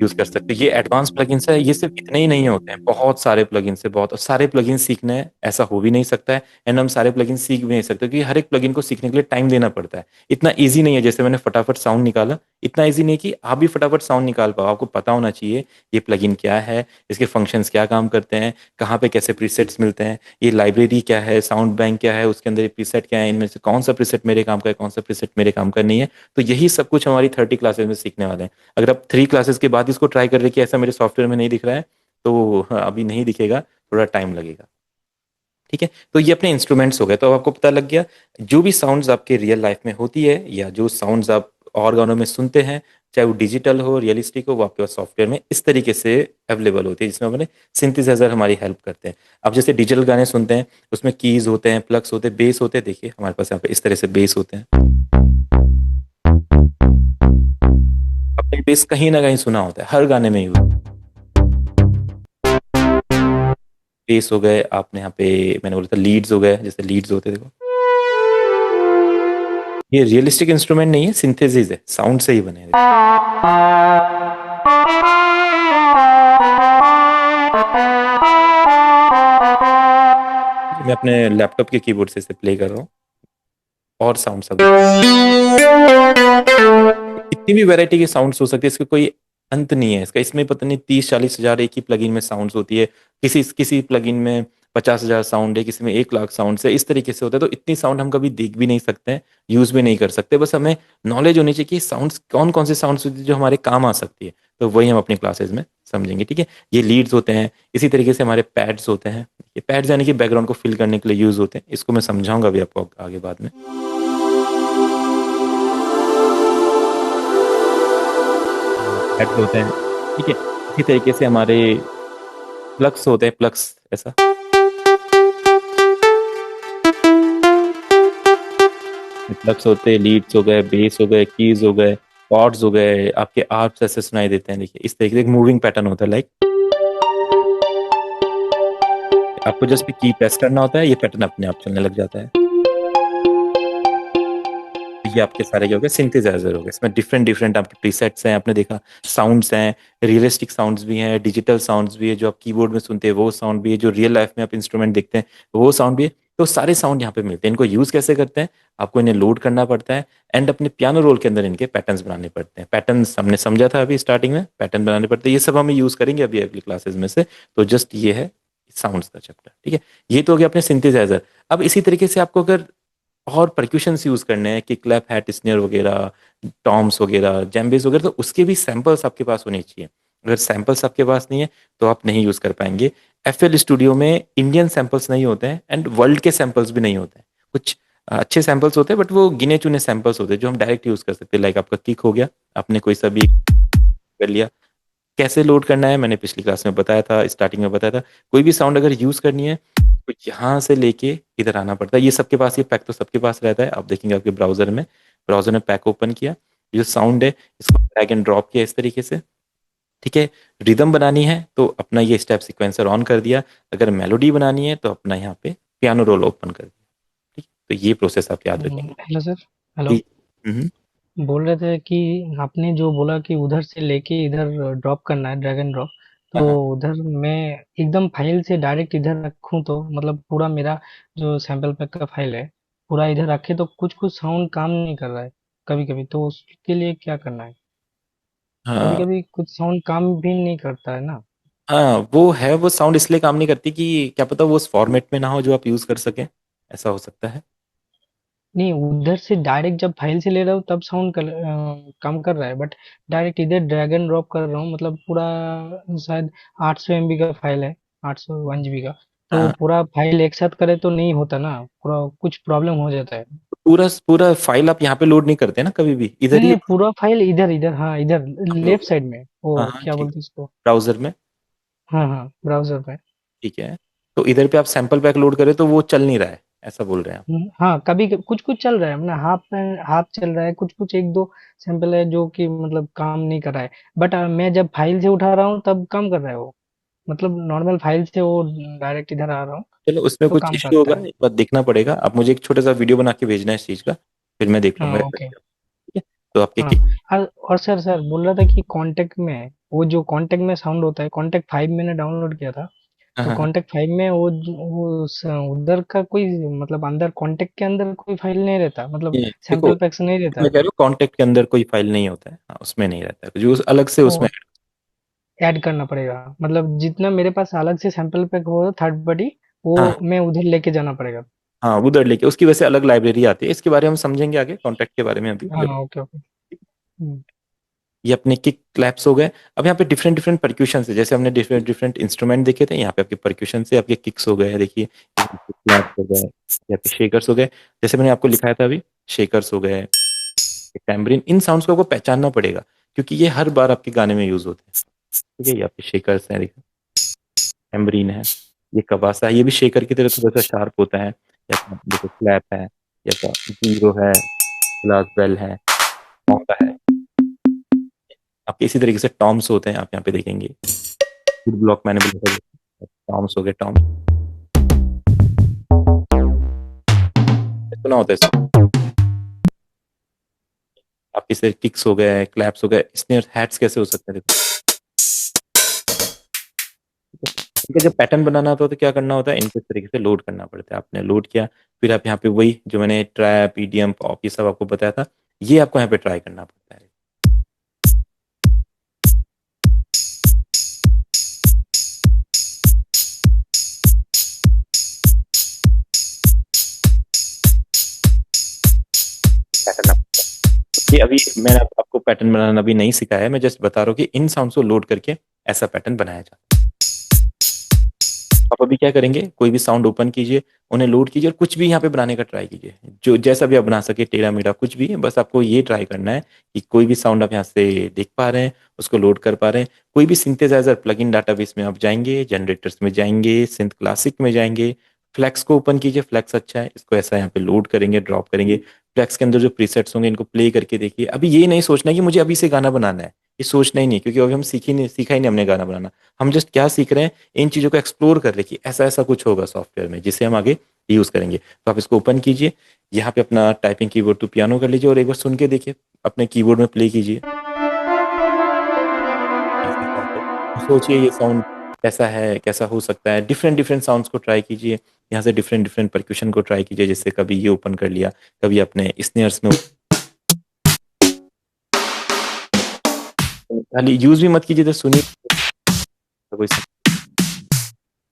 यूज कर सकते हैं। ये एडवांस प्लगइन्स है, ये सिर्फ इतने ही नहीं होते हैं, बहुत सारे प्लगइन्स है, बहुत सारे प्लगइन्स सीखने हैं ऐसा हो भी नहीं सकता है, एंड हम सारे प्लगइन सीख भी नहीं सकते, क्योंकि हर एक प्लगइन को सीखने के लिए टाइम देना पड़ता है। इतना ईजी नहीं है जैसे मैंने फटाफट साउंड निकाला, इतना ईजी नहीं कि आप भी फटाफट साउंड निकाल पाओ। आपको पता होना चाहिए ये प्लगइन क्या है, इसके फंक्शंस क्या काम करते हैं, कहाँ पे कैसे प्रीसेट्स मिलते हैं, ये लाइब्रेरी क्या है, साउंड बैंक क्या है, उसके अंदर ये प्रीसेट क्या है, इनमें से कौन सा प्रीसेट मेरे काम का है, कौन सा प्रीसेट मेरे काम का नहीं है। तो यही सब कुछ हमारी 30 क्लासेस में सीखने वाले हैं। अगर आप 3 क्लासेस के बाद इसको ट्राई कर रहे कि ऐसा मेरे सॉफ्टवेयर में नहीं दिख रहा है, तो अभी नहीं दिखेगा, थोड़ा टाइम लगेगा। ठीक है, तो ये अपने इंस्ट्रूमेंट्स हो गए, तो आपको पता लग गया जो भी साउंड्स आपके रियल लाइफ में होती है, या जो साउंड्स आप और गानों में सुनते हैं, चाहे वो डिजिटल हो, रियलिस्टिक हो, वो आपके पास सॉफ्टवेयर में इस तरीके से अवेलेबल होती है, जिसमें अपने सिंथेसाइजर हमारी हेल्प करते हैं। अब जैसे डिजिटल गाने सुनते हैं, उसमें कीज होते हैं, प्लग्स होते हैं, बेस होते हैं। देखिए हमारे पास यहाँ पे इस तरह से बेस होते हैं, आपने बेस कहीं ना कहीं सुना होता है, हर गाने में यूज। बेस हो गए, आपने यहाँ पे मैंने बोला था लीड्स हो गए, जैसे लीड्स होते हैं, देखो ये रियलिस्टिक इंस्ट्रूमेंट नहीं है, सिंथेसिस है, साउंड से ही बने हैं। मैं अपने लैपटॉप के कीबोर्ड से इसे प्ले कर रहा हूँ, और साउंड सब इतनी भी वैरायटी के साउंड्स हो सकते हैं, इसका कोई अंत नहीं है इसका। इसमें पता नहीं 30-40 हजार एक ही प्लगइन में साउंड्स होती है, किसी प्लगइन में 50,000 साउंड है, किसी में 1 लाख साउंड है, इस तरीके से होता है। तो इतनी साउंड हम कभी देख भी नहीं सकते हैं, यूज भी नहीं कर सकते। बस हमें नॉलेज होनी चाहिए कि साउंड्स कौन कौन से साउंड्स होती है जो हमारे काम आ सकती है, तो वही हम अपनी क्लासेज में समझेंगे। ठीक है, ये लीड्स होते हैं, इसी तरीके से हमारे पैड्स होते हैं। ये पैड्स यानी कि बैकग्राउंड को फिल करने के लिए यूज होते हैं, इसको मैं समझाऊंगा अभी आपको आगे बाद में। पैड्स होते हैं, ठीक है, इसी तरीके से हमारे प्लग्स होते हैं, प्लग्स ऐसा प्लग्स होते हैं, लीड्स हो गए, बेस हो गए, कीज हो गए, कॉर्ड्स हो गए, आपके आर्प्स ऐसे सुनाई देते हैं। देखिए इस तरीके से एक मूविंग पैटर्न होता है, लाइक आपको जस्ट की प्रेस करना होता है, ये पैटर्न अपने आप चलने लग जाता है। ये आपके सारे क्या हो गए, सिंथेसाइजर हो गए। इसमें डिफरेंट डिफरेंट आपके प्रीसेट्स हैं, आपने देखा साउंड्स हैं, रियलिस्टिक साउंड्स भी हैं, डिजिटल साउंड्स भी है, जो आप कीबोर्ड में सुनते हैं वो साउंड भी है, जो रियल लाइफ में आप इंस्ट्रूमेंट देखते हैं वो साउंड भी है। तो सारे साउंड यहाँ पे मिलते हैं। इनको यूज कैसे करते हैं, आपको इन्हें लोड करना पड़ता है एंड अपने पियानो रोल के अंदर इनके पैटर्न्स बनाने पड़ते हैं। पैटर्न्स हमने समझा था अभी स्टार्टिंग में, पैटर्न बनाने पड़ते हैं, ये सब हम यूज करेंगे अभी अगली क्लासेस में से। तो जस्ट ये है साउंड्स का चैप्टर, ठीक है। ये तो हो गया अपने सिंथेसाइजर। अब इसी तरीके से आपको अगर और परक्यूशंस यूज करने हैं कि क्लैप हैट, स्नेयर वगैरह, टॉम्स वगैरह, जैम्बेस वगैरह, तो उसके भी सैंपल्स आपके पास होने चाहिए। अगर सैंपल्स आपके पास नहीं है तो आप नहीं यूज कर पाएंगे। एफएल स्टूडियो में इंडियन सैंपल्स नहीं होते हैं एंड वर्ल्ड के सैंपल्स भी नहीं होते हैं। कुछ अच्छे सैंपल्स होते हैं बट वो गिने चुने सैंपल्स होते हैं जो हम डायरेक्ट यूज कर सकते हैं। लाइक आपका किक हो गया, आपने कोई सा भी कर लिया। कैसे लोड करना है मैंने पिछली क्लास में बताया था, स्टार्टिंग में बताया था। कोई भी साउंड अगर यूज करनी है तो यहाँ से लेके इधर आना पड़ता है। ये सबके पास, ये पैक तो सबके पास रहता है। आप देखेंगे आपके ब्राउजर में पैक ओपन किया, ये जो साउंड है इसको ड्रैग एंड ड्रॉप किया इस तरीके से, ठीक है। रिदम बनानी है तो अपना ये स्टेप सीक्वेंसर ऑन कर दिया। अगर मेलोडी बनानी है तो अपना यहाँ पे पियानो रोल ओपन कर दिया, ठीक। तो ये प्रोसेस आप याद रखेंगे। Hello sir. हेलो। जी। हम्म। बोल रहे थे कि आपने जो बोला कि उधर से लेके इधर ड्रॉप करना है, ड्रैग एंड ड्रॉप। हाँ तो हाँ। उधर मैं एकदम फाइल से डायरेक्ट इधर रखूँ तो मतलब पूरा मेरा जो सैंपल पैक का फाइल है पूरा इधर रखे तो कुछ कुछ साउंड काम नहीं कर रहा है कभी कभी, तो उसके लिए क्या करना है? कभी हाँ कभी कुछ साउंड काम भी नहीं करता है ना। हाँ, वो है, वो साउंड इसलिए काम नहीं करती कि क्या पता वो उस फॉर्मेट में ना हो जो आप यूज कर सकें, ऐसा हो सकता है। नहीं, उधर से डायरेक्ट जब फाइल से ले रहा हूँ तब साउंड काम कर रहा है, बट डायरेक्ट इधर ड्रैग एंड ड्रॉप कर रहा हूँ मतलब पूरा शायद 800 MB का फाइल है, 800 1 GB का। तो हाँ, पूरा फाइल एक साथ करे तो नहीं होता ना, पूरा कुछ प्रॉब्लम हो जाता है। पूरा पूरा फाइल आप यहाँ पे लोड नहीं करते ना कभी भी, इधर नहीं ही नहीं, पूरा फाइल इधर इधर, हाँ इधर लोड। लेफ्ट साइड में, वो हाँ हाँ क्या ठीक, बोलते हैं उसको। ब्राउजर में। हाँ हाँ, ब्राउजर पे। ठीक है, तो इधर पे आप सैंपल पैक लोड करें तो वो चल नहीं रहा है, ऐसा बोल रहे हैं आप। हाँ, कभी कुछ कुछ चल रहा है मतलब हाफ चल रहा है, कुछ कुछ एक दो सैंपल है जो कि मतलब काम नहीं कर रहा है। बट मैं जब फाइल से उठा रहा हूँ तब काम कर रहा है वो, मतलब नॉर्मल फाइल से वो डायरेक्ट इधर आ रहा हूँ चलो उसमें तो कुछ काम इश्यू करता होगा, है। एक बार देखना पड़ेगा। आप मुझे एक छोटा सा वीडियो बना के भेजना है इस चीज़ का, फिर मैं देख हाँ लूंगा। ओके। ठीक है, तो आपके हाँ। और सर सर बोल रहा था कि कांटेक्ट में वो जो कांटेक्ट में साउंड होता है, कांटेक्ट 5 मैंने डाउनलोड किया था। हाँ तो हाँ हाँ। कांटेक्ट 5 में उधर का कोई मतलब अंदर कांटेक्ट के अंदर कोई फाइल नहीं रहता, मतलब ये देखो, सैंपल पैक्स नहीं रहता मैं है। कह रहा हूँ कॉन्टेक्ट के अंदर कोई फाइल नहीं होता है, हाँ, उसमें नहीं रहता है जो अलग से वो उसमें। ऐड करना पड़ेगा, मतलब जितना मेरे पास अलग से सैंपल पैक हो थर्ड पार्टी, वो हाँ मैं उधर लेके जाना पड़ेगा। हाँ, उधर लेके उसकी वजह से अलग लाइब्रेरी आती है। इसके बारे में हम समझेंगे आगे, कॉन्टेक्ट के बारे में अभी हाँ जब। Okay okay. हम्म। ये अपने किक क्लैप्स हो गए। अब यहाँ पे डिफरेंट डिफरेंट परक्यूशन है, जैसे हमने डिफरेंट डिफरेंट इंस्ट्रूमेंट देखे थे, यहाँ पे आपके परक्यूशन से आपके किक्स हो गए, देखिए क्लैप्स हो गए, यहाँ पे शेकर्स हो गए, जैसे मैंने आपको लिखाया था अभी, शेकर्स हो गए, टैम्बरिन। इन साउंड्स को आपको पहचानना पड़ेगा क्योंकि ये हर बार आपके गाने में यूज होते हैं। ठीक है, ये आपके शेकर्स हैं, देखिए टैम्बरिन है, ये कबासा है, ये भी शेकर की तरह थोड़ा सा शार्प होता है। या देखो क्लैप है, या जीरो है, ग्लास बेल है, कॉन्गा है। आपके इसी तरीके से टॉम्स होते हैं, आप यहाँ पे देखेंगे वुड ब्लॉक मैंने बोला था, टॉम्स हो गए, टॉम सुना होता है इसको। आपके से किक्स हो गए, क्लैप्स हो गए, स्नेयर हैट्स कैसे हो सकते हैं, देखो। ठीक है, जब पैटर्न बनाना होता है तो क्या करना होता है, इनको इस तरीके से लोड करना पड़ता है। आपने लोड किया, फिर आप यहाँ पे वही जो मैंने ट्रैप, ईडीएम, पॉप, ये सब आपको बताया था, ये आपको यहाँ पे ट्राई करना पड़ता है। पैटर्न ये अभी मैंने आपको पैटर्न बनाना अभी नहीं सिखाया है, मैं जस्ट बता रहा हूँ कि इन साउंड्स को लोड करके ऐसा पैटर्न बनाया जाता है। आप अभी क्या करेंगे, कोई भी साउंड ओपन कीजिए, उन्हें लोड कीजिए और कुछ भी यहाँ पे बनाने का ट्राई कीजिए, जो जैसा भी आप बना सके, टेढ़ा मेढ़ा कुछ भी। बस आपको ये ट्राई करना है कि कोई भी साउंड आप यहाँ से देख पा रहे हैं उसको लोड कर पा रहे हैं। कोई भी सिंथेसाइजर प्लगइन डाटाबेस में आप जाएंगे, जनरेटर्स में जाएंगे, सिंथ क्लासिक में जाएंगे, फ्लैक्स को ओपन कीजिए, फ्लैक्स अच्छा है, इसको ऐसा यहाँ पे लोड करेंगे, ड्रॉप करेंगे। फ्लेक्स के अंदर जो प्रीसेट्स होंगे इनको प्ले करके देखिए। अभी ये नहीं सोचना कि मुझे अभी से गाना बनाना है, ये सोचना ही नहीं, क्योंकि अभी हम सीखा ही नहीं हमने गाना बनाना। हम जस्ट क्या सीख रहे हैं, इन चीज़ों को एक्सप्लोर कर रहे हैं कि ऐसा ऐसा कुछ होगा सॉफ्टवेयर में जिसे हम आगे यूज़ करेंगे। तो आप इसको ओपन कीजिए, यहाँ पे अपना टाइपिंग कीबोर्ड टू पियानो कर लीजिए और एक बार सुन के देखिए, अपने कीबोर्ड में प्ले कीजिए। सोचिए ये साउंड कैसा है, कैसा हो सकता है। डिफरेंट डिफरेंट साउंड्स को ट्राई कीजिए, यहाँ से डिफरेंट डिफरेंट परक्यूशन को ट्राई कीजिए। जैसे कभी ये ओपन कर लिया, कभी अपने स्नेयर्स में खाली यूज भी मत कीजिए, तो सुनिए तो कोई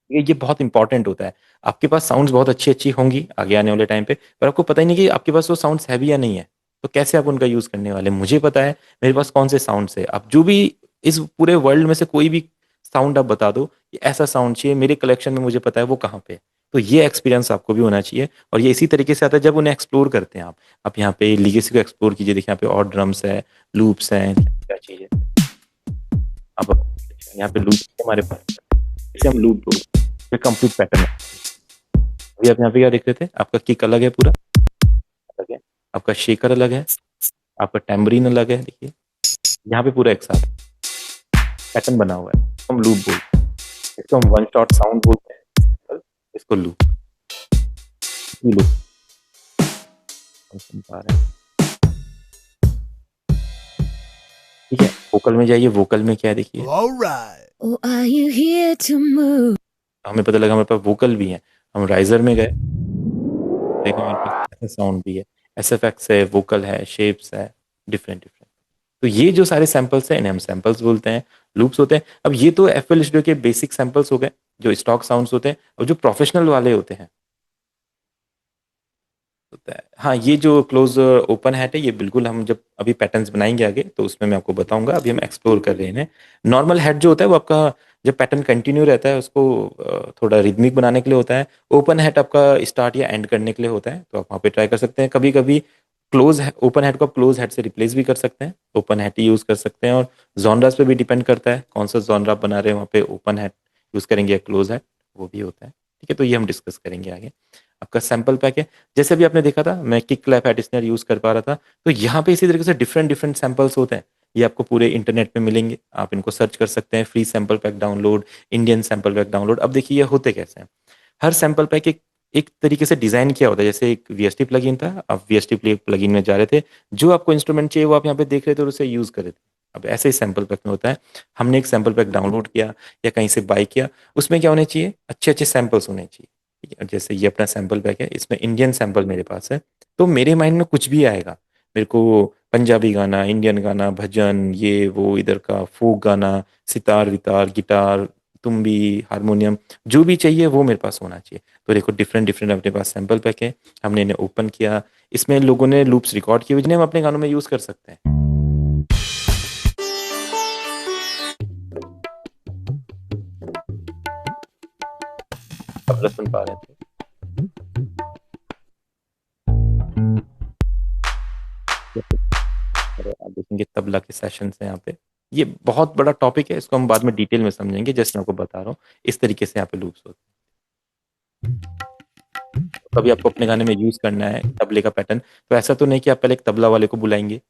ये बहुत इंपॉर्टेंट होता है। आपके पास साउंड्स बहुत अच्छी अच्छी होंगी आगे आने वाले टाइम पे, पर आपको पता ही नहीं कि आपके पास वो साउंड्स है भी या नहीं है, तो कैसे आप उनका यूज करने वाले। मुझे पता है मेरे पास कौन से साउंड्स है। आप जो भी इस पूरे वर्ल्ड में से कोई भी साउंड आप बता दो कि ऐसा साउंड चाहिए मेरे कलेक्शन में, मुझे पता है वो कहाँ पे है। तो ये एक्सपीरियंस आपको भी होना चाहिए, और ये इसी तरीके से आता है जब उन्हें एक्सप्लोर करते हैं आप यहाँ पे लीगेसी को एक्सप्लोर कीजिए। देखिए यहाँ पे और ड्रम्स है, लूप्स हैं, क्या चीज है। अब यहाँ पे लूप हमारे पास, इसे हम लूप बोलते हैं, ये कंप्लीट पैटर्न है। अभी आप यहाँ पे क्या देख रहे थे, आपका किक अलग है, पूरा अलग है, आपका शेकर अलग है, आपका टैम्बरीन अलग है। देखिए यहाँ पे पूरा एक साथ पैटर्न बना हुआ है, हम लूप बोलते हैं। इसको हम वन शॉट साउंड बोलते हैं, इसको लूप लूप हम सुन पा रहे हैं। ठीक है, वोकल में जाइए, वोकल में क्या है देखिए। Oh, are you here to move? हमें पता लगा हमारे पास वोकल भी है। हम राइजर में गए, देखो हमारे पास ऐसा साउंड भी है, एसएफएक्स है, वोकल है, शेप्स है, डिफरेंट डिफरेंट। तो ये जो सारे सैंपल्स हैं इन्हें हम सैंपल्स बोलते हैं, लूप्स होते हैं। अब ये तो एफएल स्टूडियो के बेसिक सैंपल्स हो गए जो स्टॉक साउंड्स होते हैं, और जो प्रोफेशनल वाले होते हैं होता है। हाँ, ये जो क्लोज ओपन हैट है, ये बिल्कुल हम जब अभी पैटर्न्स बनाएंगे आगे तो उसमें मैं आपको बताऊंगा। अभी हम एक्सप्लोर कर रहे हैं। नॉर्मल हैट जो होता है वो आपका जब पैटर्न कंटिन्यू रहता है उसको थोड़ा रिदमिक बनाने के लिए होता है। ओपन हैट आपका स्टार्ट या एंड करने के लिए होता है, तो आप वहाँ पे ट्राई कर सकते हैं। कभी कभी क्लोज ओपन हैट को आप क्लोज हैट से रिप्लेस भी कर सकते हैं, ओपन हैट ही यूज कर सकते हैं। और जॉनरास पे भी डिपेंड करता है कौन सा जॉनरा आप बना रहे हैं, वहाँ पे ओपन हैट यूज करेंगे या क्लोज हैट, वो भी होता है। ठीक है, तो ये हम डिस्कस करेंगे आगे। आपका सैंपल पैक है, जैसे अभी आपने देखा था मैं kick clap hat snare use कर पा रहा था, तो यहाँ पे इसी तरीके से डिफरेंट डिफरेंट सैंपल्स होते हैं। ये आपको पूरे इंटरनेट पे मिलेंगे, आप इनको सर्च कर सकते हैं। Free sample pack download, Indian sample pack download. अब देखिए ये होते कैसे हैं। हर सैंपल पैक एक तरीके से डिजाइन किया होता है। जैसे एक वीएसटी प्लगइन था, आप वीएसटी प्लगइन में जा रहे थे, जो आपको इंस्ट्रूमेंट चाहिए वो आप यहाँ पे देख रहे थे और उसे यूज कर रहे थे। अब ऐसे ही सैंपल पैक में होता है, हमने एक सैंपल पैक डाउनलोड किया या कहीं से बाय किया, उसमें क्या होने चाहिए, अच्छे अच्छे सैंपल्स होने चाहिए। ठीक है, जैसे ये अपना सैंपल पैक है, इसमें इंडियन सैंपल मेरे पास है, तो मेरे माइंड में कुछ भी आएगा। मेरे को पंजाबी गाना, इंडियन गाना, भजन, ये वो, इधर का फोक गाना, सितार वितार, गिटार, तुम्बी, हारमोनियम, जो भी चाहिए वो मेरे पास होना चाहिए। तो देखो डिफरेंट डिफरेंट अपने पास सैंपल पैक है, हमने इन्हें ओपन किया, इसमें लोगों ने लूप्स रिकॉर्ड किए हुए जिन्हें हम अपने गानों में यूज कर सकते हैं। तबला सुन पा रहे थे, आप देखेंगे तबला के सेशंस हैं यहाँ पे। ये बहुत बड़ा टॉपिक है, इसको हम बाद में डिटेल में समझेंगे। जस्ट मैं आपको बता रहा हूँ इस तरीके से यहाँ पे लूप्स होते हैं। कभी आपको अपने गाने में यूज करना है तबले का पैटर्न, तो ऐसा तो नहीं कि आप पहले एक तबला वाले को बुलाएंगे,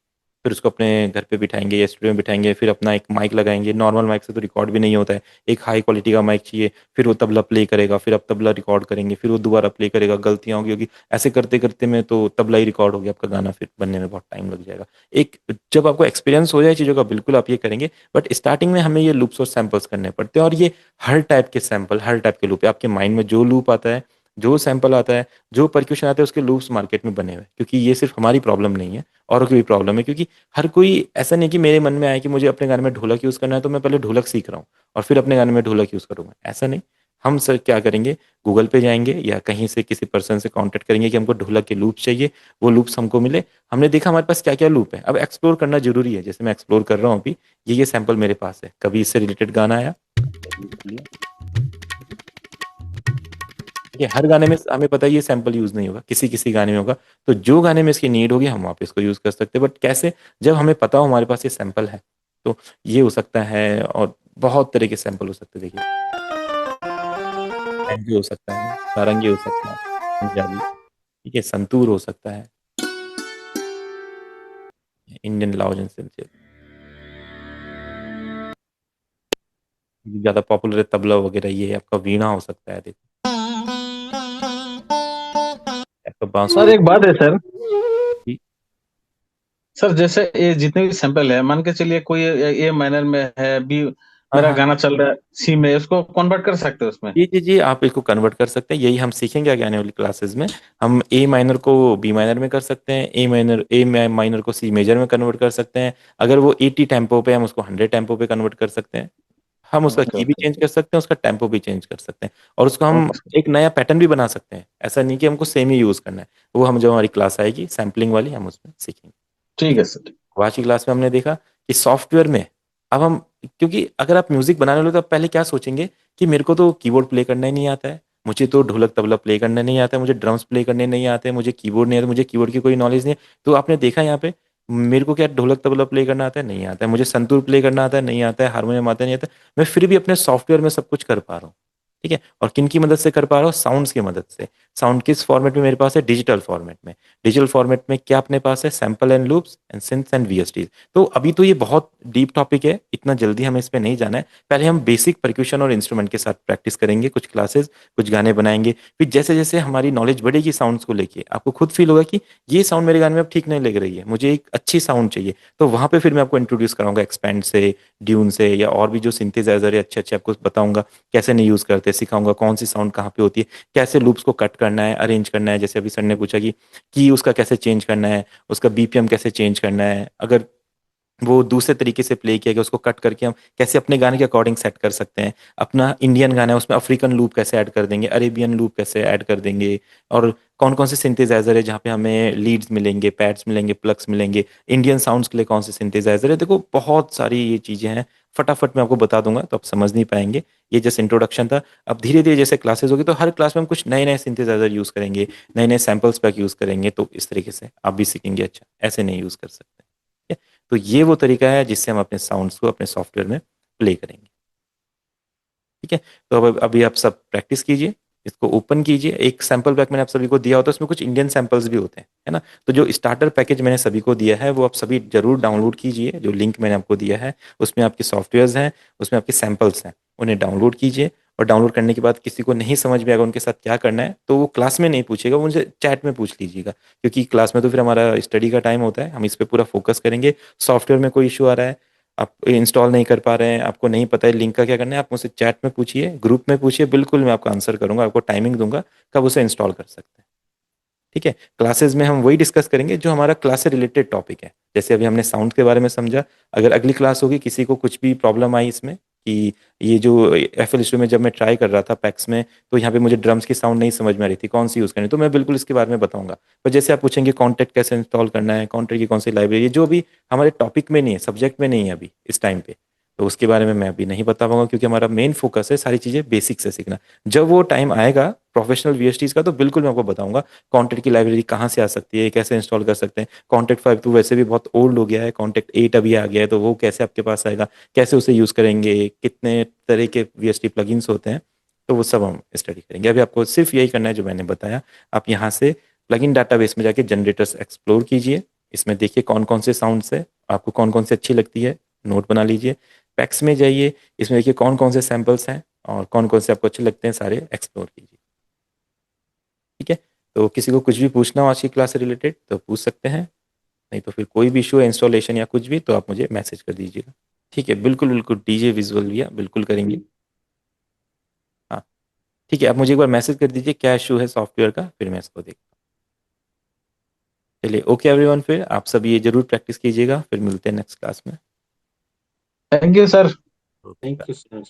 फिर उसको अपने घर पे बिठाएंगे या स्टूडियो में बिठाएंगे, फिर अपना एक माइक लगाएंगे। नॉर्मल माइक से तो रिकॉर्ड भी नहीं होता है, एक हाई क्वालिटी का माइक चाहिए, फिर वो तबला प्ले करेगा, फिर आप तबला रिकॉर्ड करेंगे, फिर वो दोबारा प्ले करेगा, गलतियां होगी। ऐसे करते करते में तो तबला ही रिकॉर्ड हो गया, आपका गाना फिर बनने में बहुत टाइम लग जाएगा। एक जब आपको एक्सपीरियंस हो जाए चीज़ों का, बिल्कुल आप ये करेंगे, बट स्टार्टिंग में हमें ये लूप्स और सैंपल्स करने पड़ते हैं। और ये हर टाइप के सैंपल, हर टाइप के लूप है। आपके माइंड में जो लूप आता है, जो सैंपल आता है, जो परक्यूशन आता है, उसके लूप्स मार्केट में बने हुए हैं। क्योंकि ये सिर्फ हमारी प्रॉब्लम नहीं है, औरों की भी प्रॉब्लम है। क्योंकि हर कोई ऐसा नहीं कि मेरे मन में आए कि मुझे अपने गाने में ढोलक यूज करना है तो मैं पहले ढोलक सीख रहा हूँ और फिर अपने गाने में ढोलक यूज करूंगा, ऐसा नहीं। हम सर क्या करेंगे, गूगल पे जाएंगे या कहीं से किसी पर्सन से कांटेक्ट करेंगे कि हमको ढोलक के लूप चाहिए, वो लूप्स हमको मिले, हमने देखा हमारे पास क्या क्या लूप है। अब एक्सप्लोर करना जरूरी है, जैसे मैं एक्सप्लोर कर रहा हूँ अभी, ये सैंपल मेरे पास है, कभी इससे रिलेटेड गाना आया, ये हर गाने में हमें पता है ये सैंपल यूज नहीं होगा, किसी किसी गाने में होगा। तो जो गाने में इसकी नीड होगी हम वहाँ पे इसको यूज कर सकते हैं। बट कैसे, जब हमें पता हो हमारे पास ये सैंपल है, तो ये हो सकता है। और बहुत तरह के सैंपल हो सकते हैं। देखिए हो सकता है, सारंगी हो सकता है, पंजाबी, ठीक है, संतूर हो सकता है, इंडियन लाउज एंड सिंसेस, ज्यादा पॉपुलर है तबला वगैरह, ये आपका वीणा हो सकता है, देखो आपका सर बांसुरी। एक बात है सर, सर जैसे ये जितने भी सैंपल है, मान के चलिए कोई ए माइनर में है, बी हाँ मेरा हाँ, गाना चल रहा है सी में, उसको कन्वर्ट कर सकते हैं उसमें? जी जी जी, आप इसको कन्वर्ट कर सकते हैं, यही हम सीखेंगे आगे आने वाली क्लासेस में। हम ए माइनर को बी माइनर में कर सकते हैं, ए माइनर को सी मेजर में कन्वर्ट कर सकते हैं। अगर वो 80 टेम्पो पे, हम उसको 100 टेम्पो पे कन्वर्ट कर सकते हैं। हम उसका ओके की भी ओके चेंज कर सकते हैं, उसका टेम्पो भी चेंज कर सकते हैं, और उसको हम ओके, एक नया पैटर्न भी बना सकते हैं। ऐसा नहीं कि हमको सेम ही यूज करना है, वो हम जो हमारी क्लास आएगी सैम्पलिंग वाली, हम उसमें सीखेंगे। ठीक है सर। आज की क्लास में हमने देखा कि सॉफ्टवेयर में अब हम, क्योंकि अगर आप म्यूजिक बनाने वाले हो तो आप पहले क्या सोचेंगे कि मेरे को तो कीबोर्ड प्ले करना ही नहीं आता है, मुझे तो ढोलक तबला प्ले करना नहीं आता है, मुझे ड्रम्स प्ले करने नहीं आते, मुझे कीबोर्ड नहीं आता, मुझे कीबोर्ड की कोई नॉलेज नहीं है। तो आपने देखा यहाँ पे, मेरे को क्या ढोलक तबला प्ले करना आता है, नहीं आता है, मुझे संतूर प्ले करना आता है, नहीं आता है, हारमोनियम आता है, नहीं आता है, मैं फिर भी अपने सॉफ्टवेयर में सब कुछ कर पा रहा हूँ। ठीक है, और किन की मदद से कर पा रहा हूँ? साउंड्स की मदद से। साउंड किस फॉर्मेट में मेरे पास है? डिजिटल फॉर्मेट में। डिजिटल फॉर्मेट में क्या अपने पास है? Sample and loops and synths and VSTs. तो अभी तो ये बहुत डीप टॉपिक है, इतना जल्दी हमें इस पे नहीं जाना है। पहले हम बेसिक परक्यूशन और इंस्ट्रूमेंट के साथ प्रैक्टिस करेंगे, कुछ क्लासेस, कुछ गाने बनाएंगे। फिर जैसे जैसे हमारी नॉलेज बढ़ेगी साउंड्स को लेके, आपको खुद फील होगा कि ये साउंड मेरे गाने में अब ठीक नहीं लग रही है, मुझे एक अच्छी साउंड चाहिए, तो वहां पे फिर मैं आपको इंट्रोड्यूस कराऊंगा एक्सपैंड से, ड्यून से, या और भी जो सिंथेसाइजर है अच्छे अच्छे, आपको बताऊंगा कैसे नहीं यूज करते, सिखाऊंगा कौन सी साउंड कहाँ पे होती है, कैसे लूप्स को कट करना है, अरेंज करना है। जैसे अभी सर ने पूछा कि उसका कैसे चेंज करना है, उसका बीपीएम कैसे चेंज करना है, अगर वो दूसरे तरीके से प्ले किया गया उसको कट करके हम कैसे अपने गाने के अकॉर्डिंग सेट कर सकते हैं। अपना इंडियन गाना है उसमें अफ्रीकन लूप कैसे ऐड कर देंगे, अरेबियन लूप कैसे ऐड कर देंगे, और कौन कौन से सिंथेसाइजर है जहाँ पे हमें लीड्स मिलेंगे, पैड्स मिलेंगे, प्लग्स मिलेंगे, इंडियन साउंड्स के लिए कौन से सिंथेसाइजर है। देखो बहुत सारी ये चीजें हैं, फटाफट मैं आपको बता दूंगा तो आप समझ नहीं पाएंगे। ये जस्ट इंट्रोडक्शन था। अब धीरे धीरे जैसे क्लासेस होगी तो हर क्लास में हम कुछ नए नए सिंथेसाइजर यूज करेंगे, नए नए सैम्पल्स पैक यूज करेंगे, तो इस तरीके से आप भी सीखेंगे। अच्छा, ऐसे नहीं यूज कर सकते। ठीक है? तो ये वो तरीका है जिससे हम अपने साउंड्स को अपने सॉफ्टवेयर में प्ले करेंगे। ठीक है, तो अब अभी आप सब प्रैक्टिस कीजिए, इसको ओपन कीजिए। एक सैंपल पैक मैंने आप सभी को दिया होता है, उसमें कुछ इंडियन सैंपल्स भी होते हैं, है ना। तो जो स्टार्टर पैकेज मैंने सभी को दिया है वो आप सभी जरूर डाउनलोड कीजिए। जो लिंक मैंने आपको दिया है उसमें आपके सॉफ्टवेयर्स हैं, उसमें आपके सैंपल्स हैं, उन्हें डाउनलोड कीजिए। और डाउनलोड करने के बाद किसी को नहीं समझ में आएगा उनके साथ क्या करना है, तो वो क्लास में नहीं पूछेगा, वो उनसे चैट में पूछ लीजिएगा, क्योंकि क्लास में तो फिर हमारा स्टडी का टाइम होता है, हम इस पर पूरा फोकस करेंगे। सॉफ्टवेयर में कोई इशू आ रहा है, आप इंस्टॉल नहीं कर पा रहे हैं, आपको नहीं पता है लिंक का क्या करना है, आप मुझसे चैट में पूछिए, ग्रुप में पूछिए, बिल्कुल मैं आपको आंसर करूंगा, आपको टाइमिंग दूंगा कब उसे इंस्टॉल कर सकते हैं। ठीक है, क्लासेस में हम वही डिस्कस करेंगे जो हमारा क्लास से रिलेटेड टॉपिक है। जैसे अभी हमने साउंड के बारे में समझा, अगर अगली क्लास होगी किसी को कुछ भी प्रॉब्लम आई इसमें कि ये जो एफएल स्टूडियो में जब मैं ट्राई कर रहा था पैक्स में, तो यहाँ पे मुझे ड्रम्स की साउंड नहीं समझ में आ रही थी कौन सी यूज़ करनी, तो मैं बिल्कुल इसके बारे में बताऊंगा। पर जैसे आप पूछेंगे कॉन्टेक्ट कैसे इंस्टॉल करना है, कॉन्टेक्ट की कौन सी लाइब्रेरी, जो अभी हमारे टॉपिक में नहीं है, सब्जेक्ट में नहीं है अभी इस टाइम पे, तो उसके बारे में मैं अभी नहीं बता पाऊंगा, क्योंकि हमारा मेन फोकस है सारी चीज़ें बेसिक से सीखना। जब वो टाइम आएगा प्रोफेशनल वीएसटीज का, तो बिल्कुल मैं आपको बताऊंगा कॉन्टेक्ट की लाइब्रेरी कहाँ से आ सकती है, कैसे इंस्टॉल कर सकते हैं। कॉन्टेक्ट 5 तो वैसे भी बहुत ओल्ड हो गया है, कॉन्टेक्ट 8 अभी आ गया है, तो वो कैसे आपके पास आएगा, कैसे उसे यूज़ करेंगे, कितने तरह के वीएसटी प्लगइन्स होते हैं, तो वो सब हम स्टडी करेंगे। अभी आपको सिर्फ यही करना है जो मैंने बताया। आप यहाँ से प्लगइन डाटाबेस में जाके जनरेटर्स एक्सप्लोर कीजिए, इसमें देखिए कौन कौन से साउंड्स है, आपको कौन कौन से अच्छी लगती है, नोट बना लीजिए। पैक्स में जाइए, इसमें देखिए कौन कौन से सैंपल्स हैं और कौन कौन से आपको अच्छे लगते हैं, सारे एक्सप्लोर कीजिए। ठीक है, तो किसी को कुछ भी पूछना हो आज की क्लास से रिलेटेड तो पूछ सकते हैं, नहीं तो फिर कोई भी इशू है इंस्टॉलेशन या कुछ भी तो आप मुझे मैसेज कर दीजिएगा। ठीक है, बिल्कुल बिल्कुल, डीजे विजुअल भैया बिल्कुल करेंगे। हाँ, ठीक है, आप मुझे एक बार मैसेज कर दीजिए क्या इशू है सॉफ्टवेयर का, फिर मैं इसको देखता हूँ। चलिए, ओके एवरीवन, फिर आप सब ये जरूर प्रैक्टिस कीजिएगा, फिर मिलते हैं नेक्स्ट क्लास में। Thank you sir. Okay. Thank you sir.